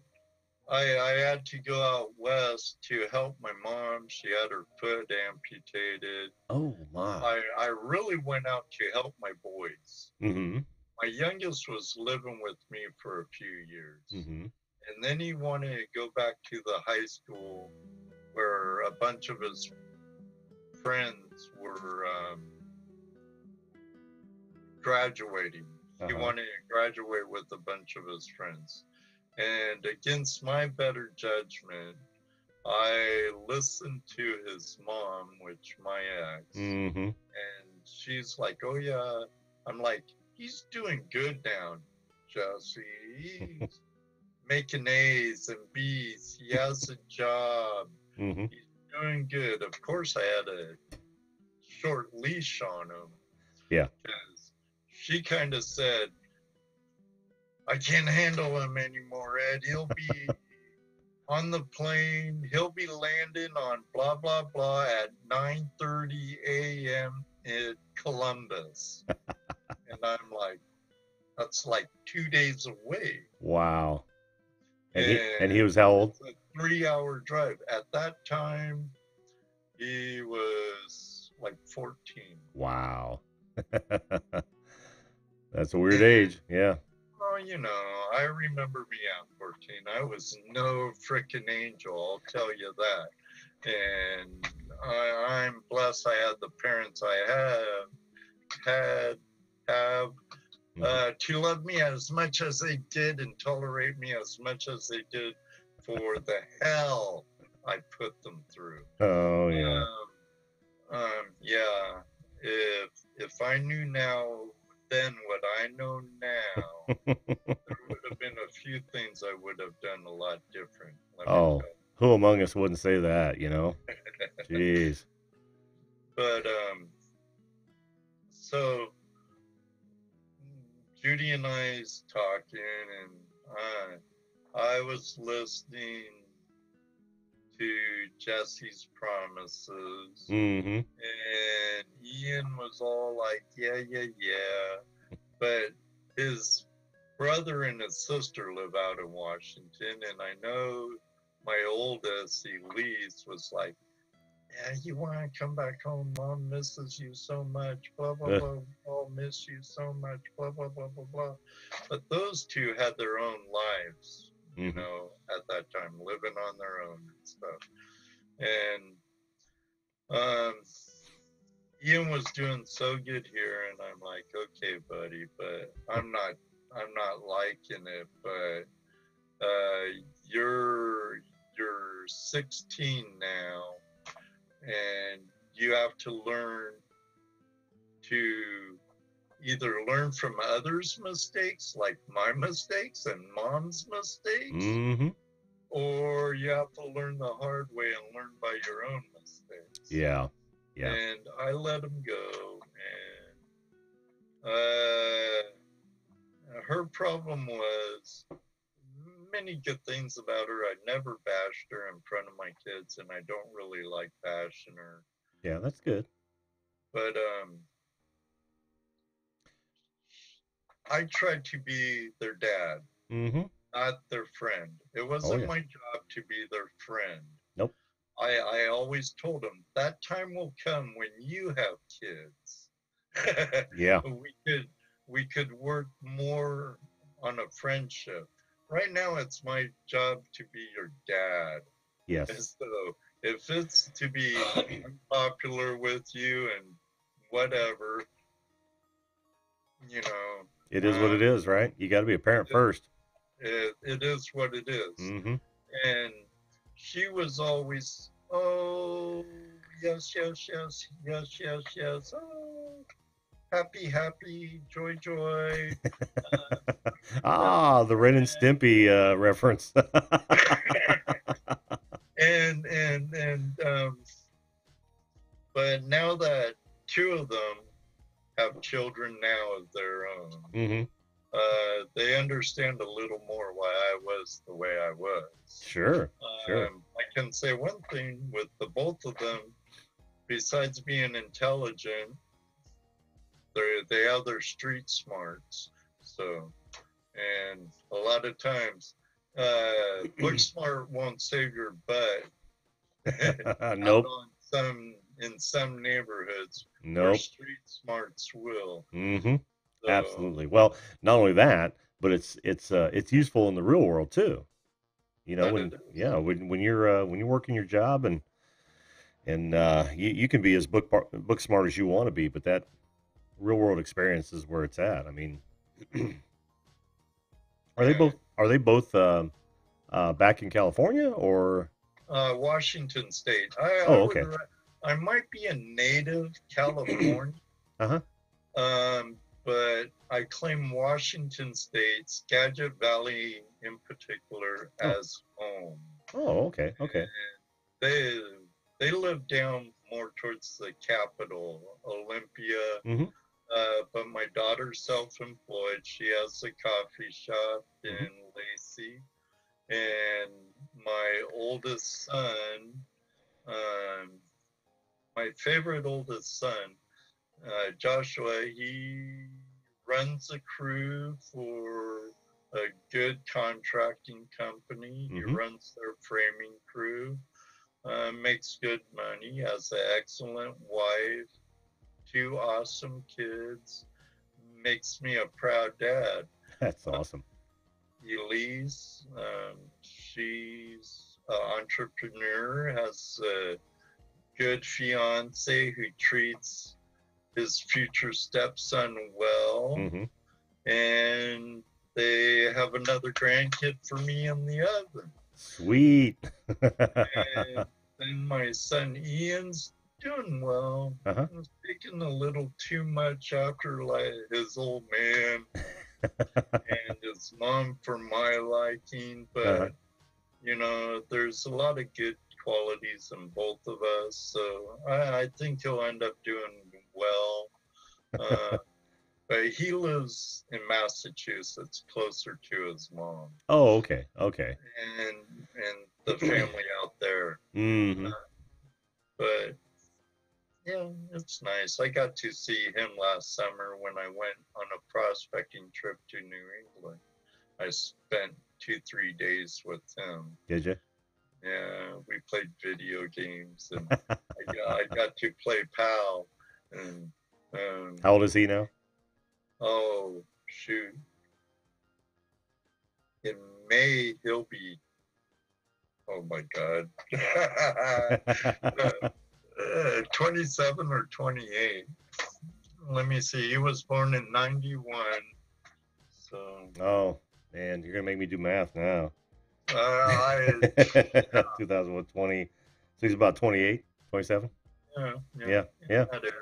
I had to go out west to help my mom. She had her foot amputated. Oh my! I really went out to help my boys. Mm-hmm. My youngest was living with me for a few years. Mm-hmm. And then he wanted to go back to the high school where a bunch of his friends were graduating. He wanted to graduate with a bunch of his friends. And against my better judgment, I listened to his mom, which my ex, and she's like, oh yeah. I'm like, he's doing good now, Jesse. He's making A's and B's. He has a job. Mm-hmm. He's doing good. Of course, I had a short leash on him. Yeah. Because she kind of said, I can't handle him anymore, Ed. He'll be on the plane. He'll be landing on blah, blah, blah at 9:30 a.m. in Columbus. And I'm like, that's like 2 days away. Wow. And he was how old? It's a 3-hour drive. At that time, he was like 14. Wow. That's a weird age. Yeah. Well, you know, I remember me at 14. I was no frickin' angel, I'll tell you that. And I'm blessed I had the parents I have to love me as much as they did and tolerate me as much as they did for the hell I put them through. Oh, yeah. Yeah. If I knew now then what I know now, there would have been a few things I would have done a lot different. Who among us wouldn't say that, you know? Jeez. But so Judy and I's talking, and I was listening to Jesse's promises, and Ian was all like, yeah. But his brother and his sister live out in Washington, and I know my oldest, Elise, was like, yeah, you want to come back home? Mom misses you so much. Blah, blah, blah. I'll miss you so much. Blah, blah, blah, blah, blah. But those two had their own lives, you know, at that time, living on their own and stuff. And Ian was doing so good here, and I'm like, okay, buddy, but I'm not liking it. But you're 16 now, and you have to learn to either learn from others' mistakes, like my mistakes and mom's mistakes, or you have to learn the hard way and learn by your own mistakes. Yeah. Yeah. And I let him go. And her problem was many good things about her. I never bashed her in front of my kids, and I don't really like bashing her. Yeah, that's good. But I tried to be their dad, not their friend. It wasn't my job to be their friend. Nope. I always told them that time will come when you have kids. Yeah. We could work more on a friendship. Right now, it's my job to be your dad. Yes. And so if it's to be unpopular with you and whatever, you know. It is what it is, right? You got to be a parent first. It is what it is. And she was always, oh, yes, yes, yes, yes, yes, yes. Oh, happy, happy, joy, joy. The Ren and Stimpy reference. But now that two of them have children now of their own, they understand a little more why I was the way I was. Sure. I can say one thing with the both of them, besides being intelligent, they have their street smarts. So, and a lot of times, book smart won't save your butt. Nope. In some neighborhoods, nope. Street smarts will. So, absolutely. Well, not only that, but it's useful in the real world too. You know, when you're working your job and you can be as book smart as you want to be, but that real world experience is where it's at. I mean, are they both back in California or Washington State? Okay. I might be a native California. But I claim Washington State, Skagit Valley in particular, as home. Oh, okay, okay. And they live down more towards the capital, Olympia. But my daughter's self-employed. She has a coffee shop in Lacey. And my oldest son, my favorite oldest son, Joshua, he runs a crew for a good contracting company. He runs their framing crew, makes good money, has an excellent wife, 2 awesome kids, makes me a proud dad. That's awesome. Elise, she's an entrepreneur, has a good fiance who treats his future stepson well, and they have another grandkid for me in the oven. Sweet. And then my son Ian's doing well. He's taking a little too much after like his old man and his mom for my liking, but you know, there's a lot of good qualities in both of us, so I think he'll end up doing well. But he lives in Massachusetts, closer to his mom. Oh, okay, okay. And the family out there. But yeah, it's nice. I got to see him last summer when I went on a prospecting trip to New England. I spent 2-3 days with him. Did you? Yeah, we played video games, and I got to play PAL. And how old is he now? oh shoot, in May he'll be. Oh my God, 27 or 28. Let me see. He was born in 91. So. Oh man, you're gonna make me do math now. 2020. So he's about 28, 27? Yeah. Yeah. That area.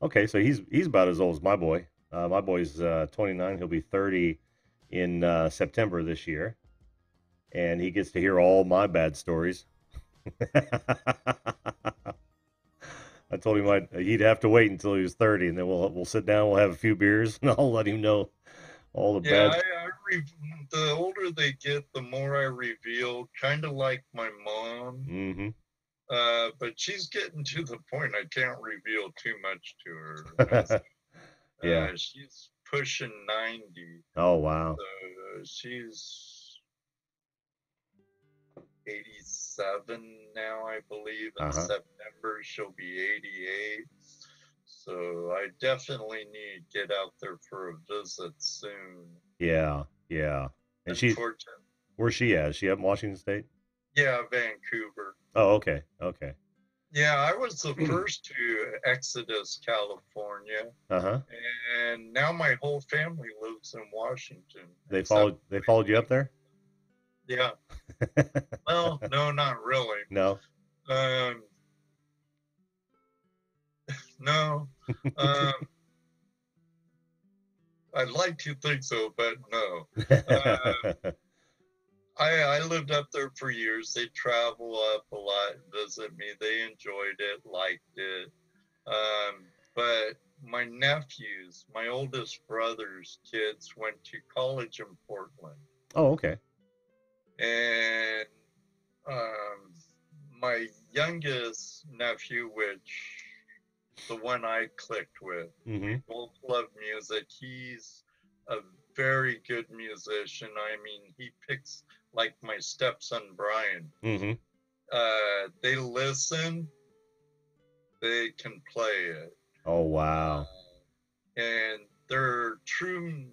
Okay, so he's about as old as my boy. My boy's 29. He'll be 30 in September this year, and he gets to hear all my bad stories. I told him he'd have to wait until he was 30, and then we'll sit down, we'll have a few beers, and I'll let him know all the bad. The older they get, the more I reveal, kind of like my mom. Mm-hmm. But she's getting to the point I can't reveal too much to her. Yeah. She's pushing 90. Oh, wow. So, she's 87 now, I believe. In September, she'll be 88. So I definitely need to get out there for a visit soon. Yeah. And where's she at? Is she up in Washington State? Yeah, Vancouver. Oh, okay. Yeah, I was the first to Exodus, California. And now my whole family lives in Washington. They followed you up there? Yeah. Well, no, not really. No. No. I'd like to think so, but no. I lived up there for years. They travel up a lot, visit me. They enjoyed it, liked it. But my nephews, my oldest brother's kids, went to college in Portland. Oh, okay. And my youngest nephew, the one I clicked with, we both love music. He's a very good musician. I mean, he picks, like my stepson Brian. They listen, they can play it. Oh, wow. And they're true,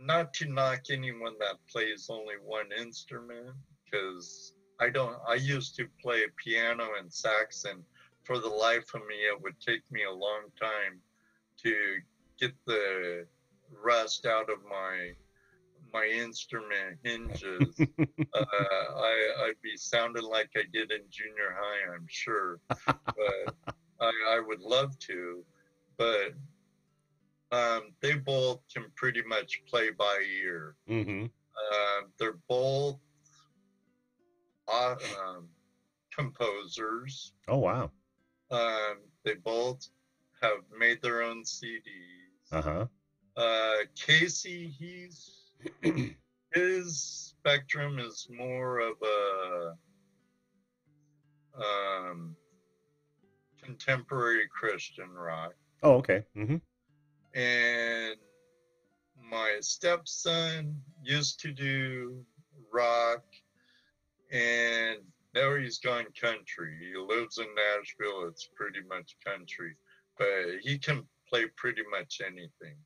not to knock anyone that plays only one instrument, because I used to play piano and sax, and for the life of me, it would take me a long time to get the rust out of my instrument hinges. I'd be sounding like I did in junior high, I'm sure. But I would love to. But they both can pretty much play by ear. They're both composers. Oh, wow. They both have made their own CDs. Casey, his spectrum is more of a contemporary Christian rock. Oh, okay. And my stepson used to do rock, and now he's gone country. He lives in Nashville. It's pretty much country, but he can play pretty much anything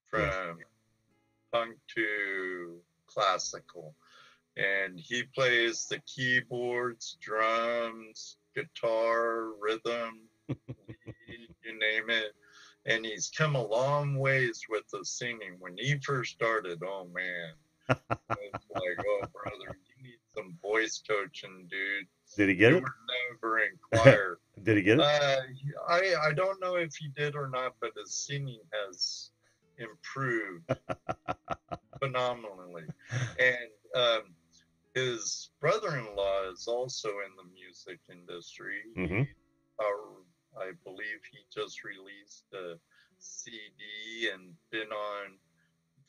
from punk to classical. And he plays the keyboards, drums, guitar, rhythm, you name it. And he's come a long ways with the singing. When he first started, oh man, it's like, oh brother, you need some voice coaching, dude. Did he get it? You were never in choir. Did he get it? I don't know if he did or not, but his singing has improved phenomenally. And his brother-in-law is also in the music industry. I believe he just released a CD and been on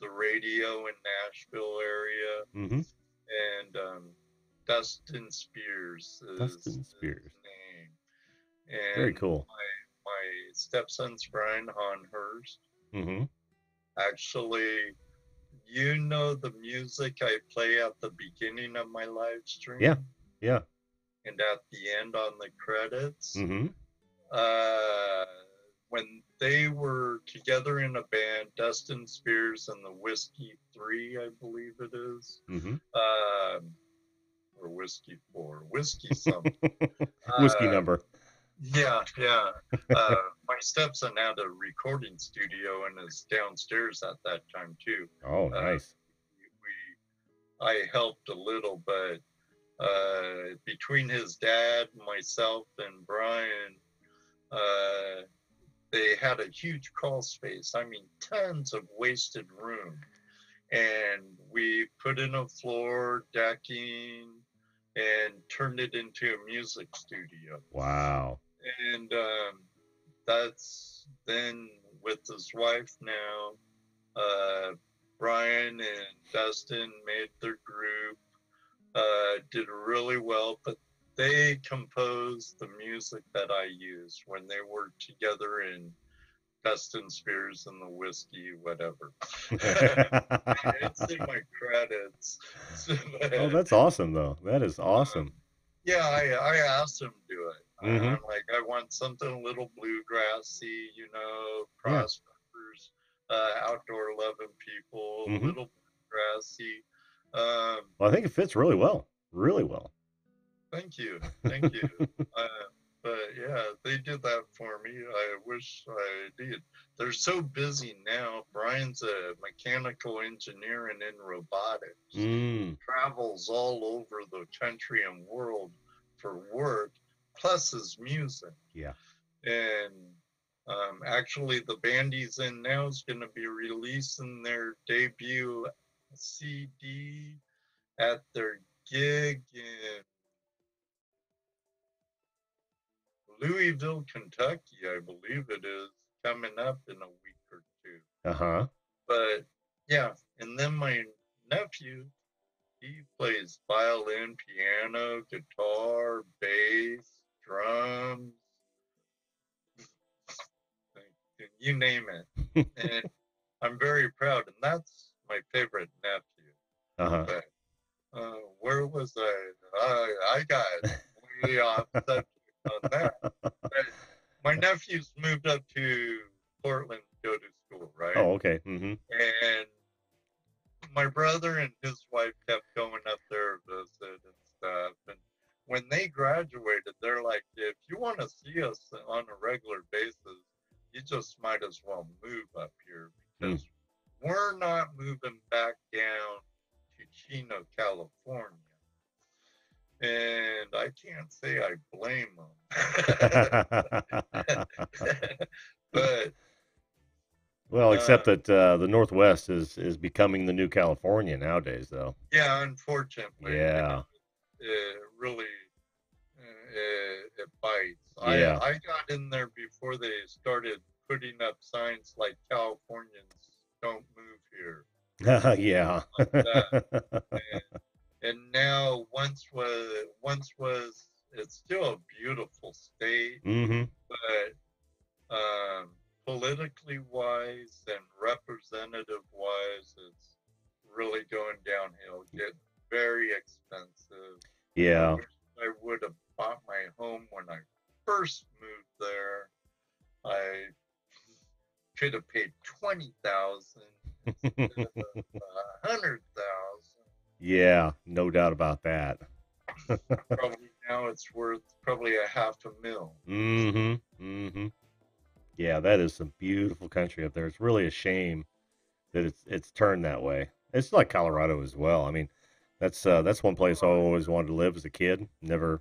the radio in Nashville area. And Dustin Spears is his name. And very cool. My stepson's Brian Honhurst. Actually you know the music I play at the beginning of my live stream? Yeah. Yeah. And at the end on the credits? Mm-hmm. When they were together in a band, Dustin Spears and the Whiskey 3, I believe it is. Mm-hmm. Or Whiskey 4, Whiskey something. Whiskey number. Yeah. My stepson had a recording studio and is downstairs at that time too. Oh, nice. I helped a little, but between his dad, myself, and Brian, they had a huge crawl space. I mean, tons of wasted room. And we put in a floor, decking, and turned it into a music studio. Wow. And that's then with his wife now. Brian and Dustin made their group, did really well, but they composed the music that I used when they were together in Dustin Spears and the Whiskey, whatever. It's in my credits. Oh, that's awesome, though. That is awesome. Yeah, I asked him to do it. Mm-hmm. I'm like, I want something a little bluegrassy, Prospers, outdoor loving people, a little bluegrassy. Well, I think it fits really well. Really well. Thank you. But yeah, they did that for me. I wish I did. They're so busy now. Brian's a mechanical engineer and in robotics. Travels all over the country and world for work, plus his music. Yeah. And actually, the band he's in now is going to be releasing their debut CD at their gig in Louisville, Kentucky, I believe it is, coming up in a week or two. Uh-huh. But yeah, and then my nephew, he plays violin, piano, guitar, bass, drums, you name it. And I'm very proud, and that's my favorite nephew. Uh-huh. But, where was I got way off subject on that. But my nephew's moved up to Portland to go to school, right? Oh, okay. Mm-hmm. And my brother and his wife kept going up there to visit and stuff. And when they graduated, they're like, if you want to see us on a regular basis, you just might as well move up here because we're not moving back down to Chino, California. And I can't say I blame them. But well, except that the Northwest is becoming the new California nowadays, though. Yeah, unfortunately. Yeah. It really it bites. Yeah. I got in there before they started putting up signs like Californians don't move here. Yeah. Like that. And now once was it's still a beautiful state, but politically wise and representative wise, it's really going downhill. Get very expensive. Yeah. I wish I would have bought my home when I first moved there. I could have paid $20,000 instead of $100,000. Yeah, no doubt about that. Probably now it's worth probably $500,000. Yeah, that is some beautiful country up there. It's really a shame that it's turned that way. It's like Colorado as well. I mean, that's one place I always wanted to live as a kid. Never,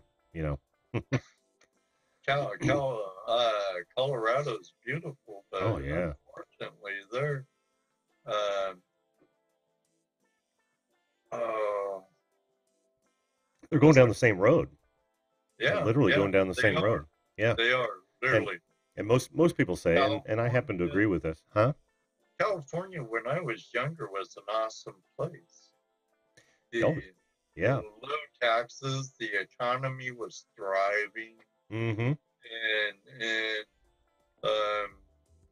Colorado's beautiful, but unfortunately, they're they're going down the same road. Yeah, literally going down the same road. Yeah, they are literally. And most people say, and I happen to agree with this, huh? California, when I was younger, was an awesome place. Yeah. Low taxes, the economy was thriving, and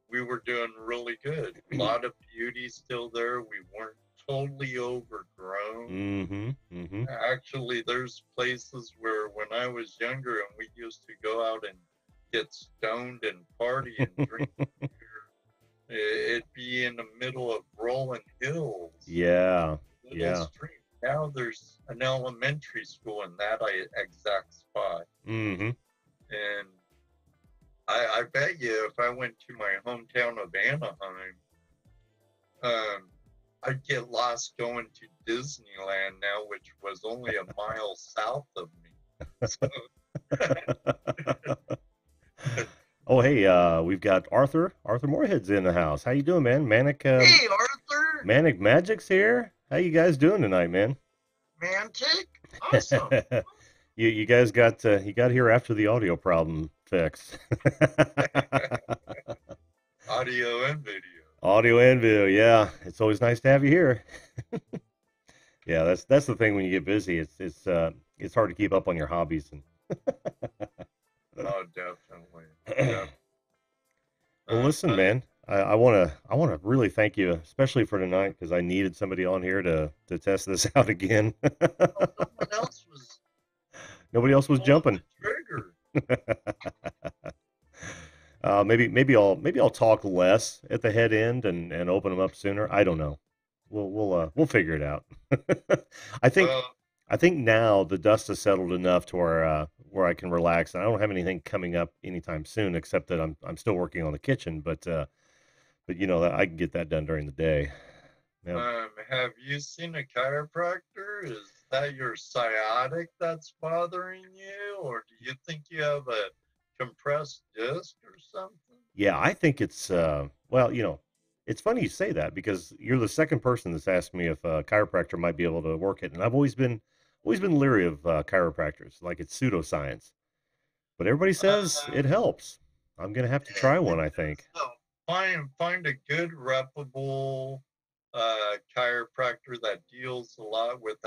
we were doing really good. A lot of beauty still there. We weren't totally overgrown. Mm-hmm. Mm-hmm. Actually, there's places where when I was younger and we used to go out and get stoned and party and drink beer, it'd be in the middle of rolling hills. Yeah. Little Yeah. stream. Now there's an elementary school in that exact spot. Mm-hmm. And I bet you if I went to my hometown of Anaheim, I'd get lost going to Disneyland now, which was only a mile south of me. So. Oh, hey, we've got Arthur Moorhead's in the house. How you doing, man? Hey, Arthur. Manic Magic's here. How you guys doing tonight, man? Mantic? Awesome. You guys got you got here after the audio problem fixed. Audio and video. Audio and video, yeah. It's always nice to have you here. Yeah, that's the thing when you get busy. It's hard to keep up on your hobbies and Oh, definitely. Well, listen, man. I wanna really thank you, especially for tonight, because I needed somebody on here to test this out again. Nobody else was jumping. Trigger. Maybe I'll talk less at the head end and open them up sooner. I don't know. We'll figure it out. I think now the dust has settled enough to where I can relax, and I don't have anything coming up anytime soon, except that I'm still working on the kitchen. But you know I can get that done during the day. Yeah. Have you seen a chiropractor? Is that your sciatic that's bothering you, or do you think you have a compressed disc or something? Yeah, I think it's well, you know, it's funny you say that because you're the second person that's asked me if a chiropractor might be able to work it, and I've always been leery of chiropractors, like it's pseudoscience. But everybody says it helps. I'm gonna have to try one, I think. So find a good reputable chiropractor that deals a lot with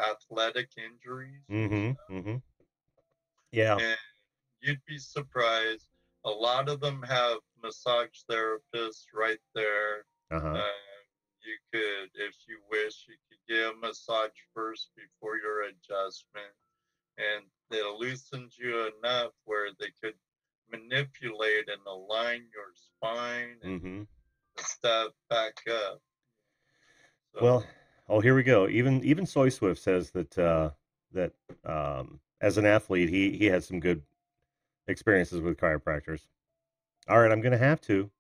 athletic injuries. Mm-hmm. Mm-hmm. Yeah. And you'd be surprised. A lot of them have massage therapists right there. Uh-huh. You could, if you wish, you could get a massage first before your adjustment, and it loosens you enough where they could manipulate and align your spine and stuff back up. So, well, oh, here we go. Even Soy Swift says that as an athlete, he has some good experiences with chiropractors. All right, I'm gonna have to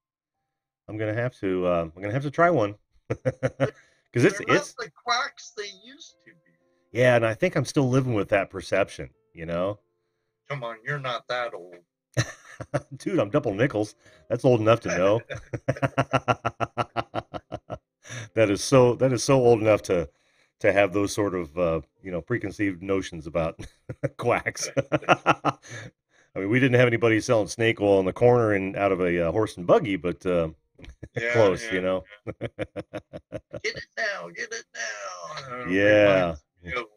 try one because it's not the quacks they used to be. Yeah, and I think I'm still living with that perception. You know. Come on, you're not that old. Dude, I'm double nickels. That's old enough to know. That is so old enough to have those sort of preconceived notions about quacks. I mean, we didn't have anybody selling snake oil in the corner and out of a horse and buggy, but close, you know. Get it now, get it now. Yeah.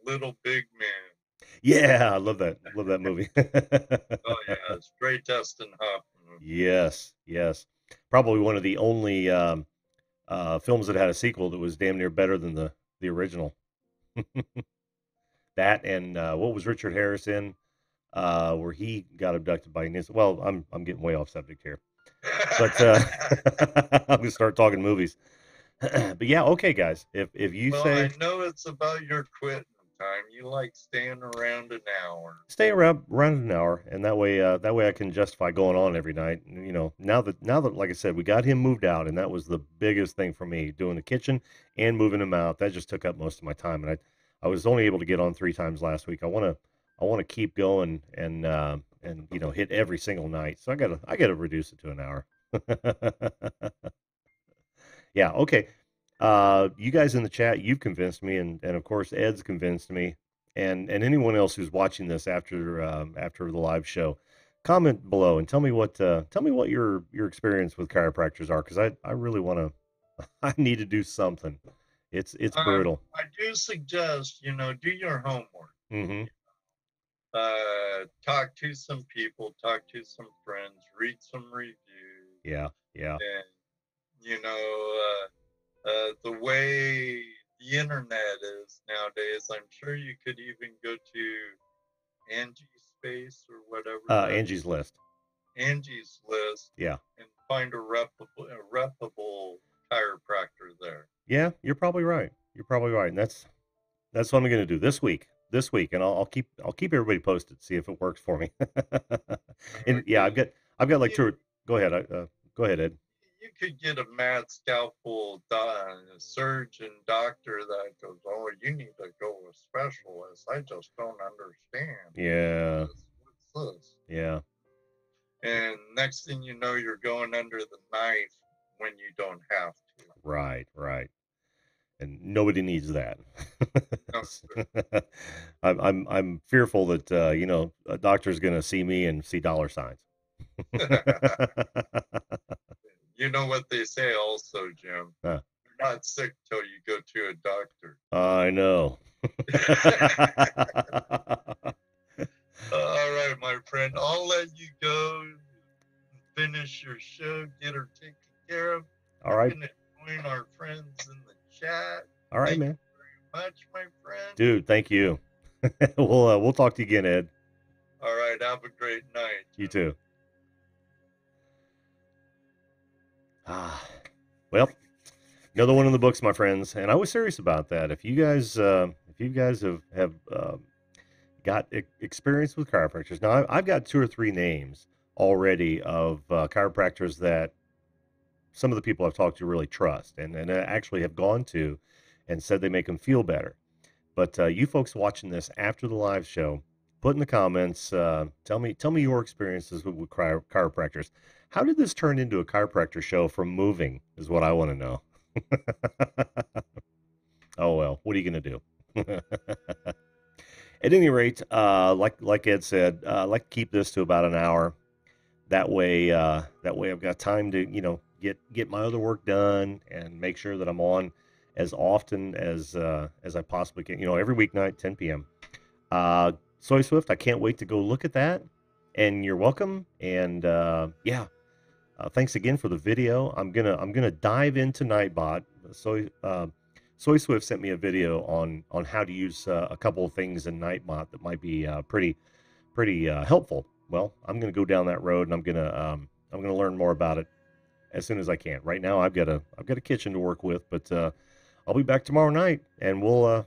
Little Big Man. Yeah, I love that movie. Oh yeah, it's great Dustin Hoffman. Yes. Probably one of the only films that had a sequel that was damn near better than the original. That and what was Richard Harris in? Where he got abducted by Nis. Well, I'm getting way off subject here, but I'm gonna start talking movies. But yeah, okay, guys. If you say, I know it's about your quitting time. You like staying around an hour. Stay around an hour, and that way I can justify going on every night. You know, now that like I said, we got him moved out, and that was the biggest thing for me, doing the kitchen and moving him out. That just took up most of my time, and I was only able to get on 3 times last week. I want to keep going and hit every single night. So I gotta reduce it to an hour. Yeah, okay. You guys in the chat, you've convinced me, and of course Ed's convinced me, and anyone else who's watching this after the live show, comment below and tell me what your experience with chiropractors are, because I really want to. I need to do something. It's brutal. I do suggest do your homework. Mm-hmm. Talk to some people, talk to some friends, read some reviews. Yeah. And the way the internet is nowadays. I'm sure you could even go to Angie's Space or whatever Angie's List. Angie's List, yeah, and find a reputable chiropractor there. Yeah, you're probably right. You're probably right, and that's what I'm going to do this week. This week, and I'll keep everybody posted. See if it works for me. And yeah, I've got like two. Go ahead. Go ahead, Ed. You could get a mad scalpel surgeon doctor that goes, oh, you need to go with specialists. I just don't understand. Yeah. What's this? Yeah. And next thing you know, you're going under the knife when you don't have to. Right. And nobody needs that. No, I'm fearful that a doctor's going to see me and see dollar signs. You know what they say also, Jim? Huh. You're not sick till you go to a doctor. I know. All right, my friend. I'll let you go. Finish your show. Get her taken care of. All right. I'm going to join our friends in the chat. All right, thank man. you very much, my friend. Dude, thank you. We'll talk to you again, Ed. All right. Have a great night. You too. Well, another one in the books, my friends, and I was serious about that. If you guys have got experience with chiropractors, now I've got 2 or 3 names already of chiropractors that some of the people I've talked to really trust, and actually have gone to and said they make them feel better. But you folks watching this after the live show, put in the comments, tell me your experiences with chiropractors. How did this turn into a chiropractor show from moving is what I want to know. Oh, well, what are you going to do? At any rate, like Ed said, I like to keep this to about an hour. That way I've got time to, get my other work done and make sure that I'm on as often as I possibly can. Every weeknight, 10 p.m. Soy Swift, I can't wait to go look at that. And you're welcome. And thanks again for the video. I'm gonna dive into Nightbot. Soy Swift sent me a video on how to use a couple of things in Nightbot that might be pretty helpful. Well, I'm gonna go down that road, and I'm gonna learn more about it as soon as I can. Right now, I've got a kitchen to work with, but I'll be back tomorrow night, and we'll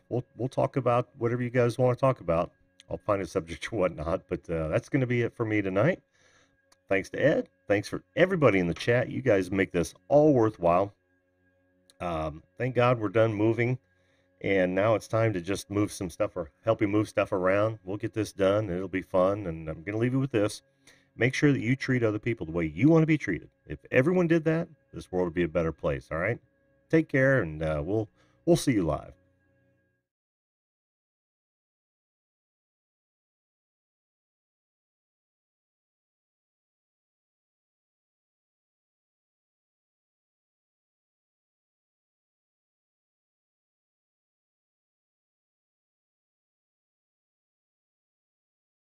talk about whatever you guys want to talk about. I'll find a subject or whatnot, but that's going to be it for me tonight. Thanks to Ed. Thanks for everybody in the chat. You guys make this all worthwhile. Thank God we're done moving, and now it's time to just move some stuff or help you move stuff around. We'll get this done, and it'll be fun, and I'm going to leave you with this. Make sure that you treat other people the way you want to be treated. If everyone did that, this world would be a better place, all right? Take care, and we'll see you live.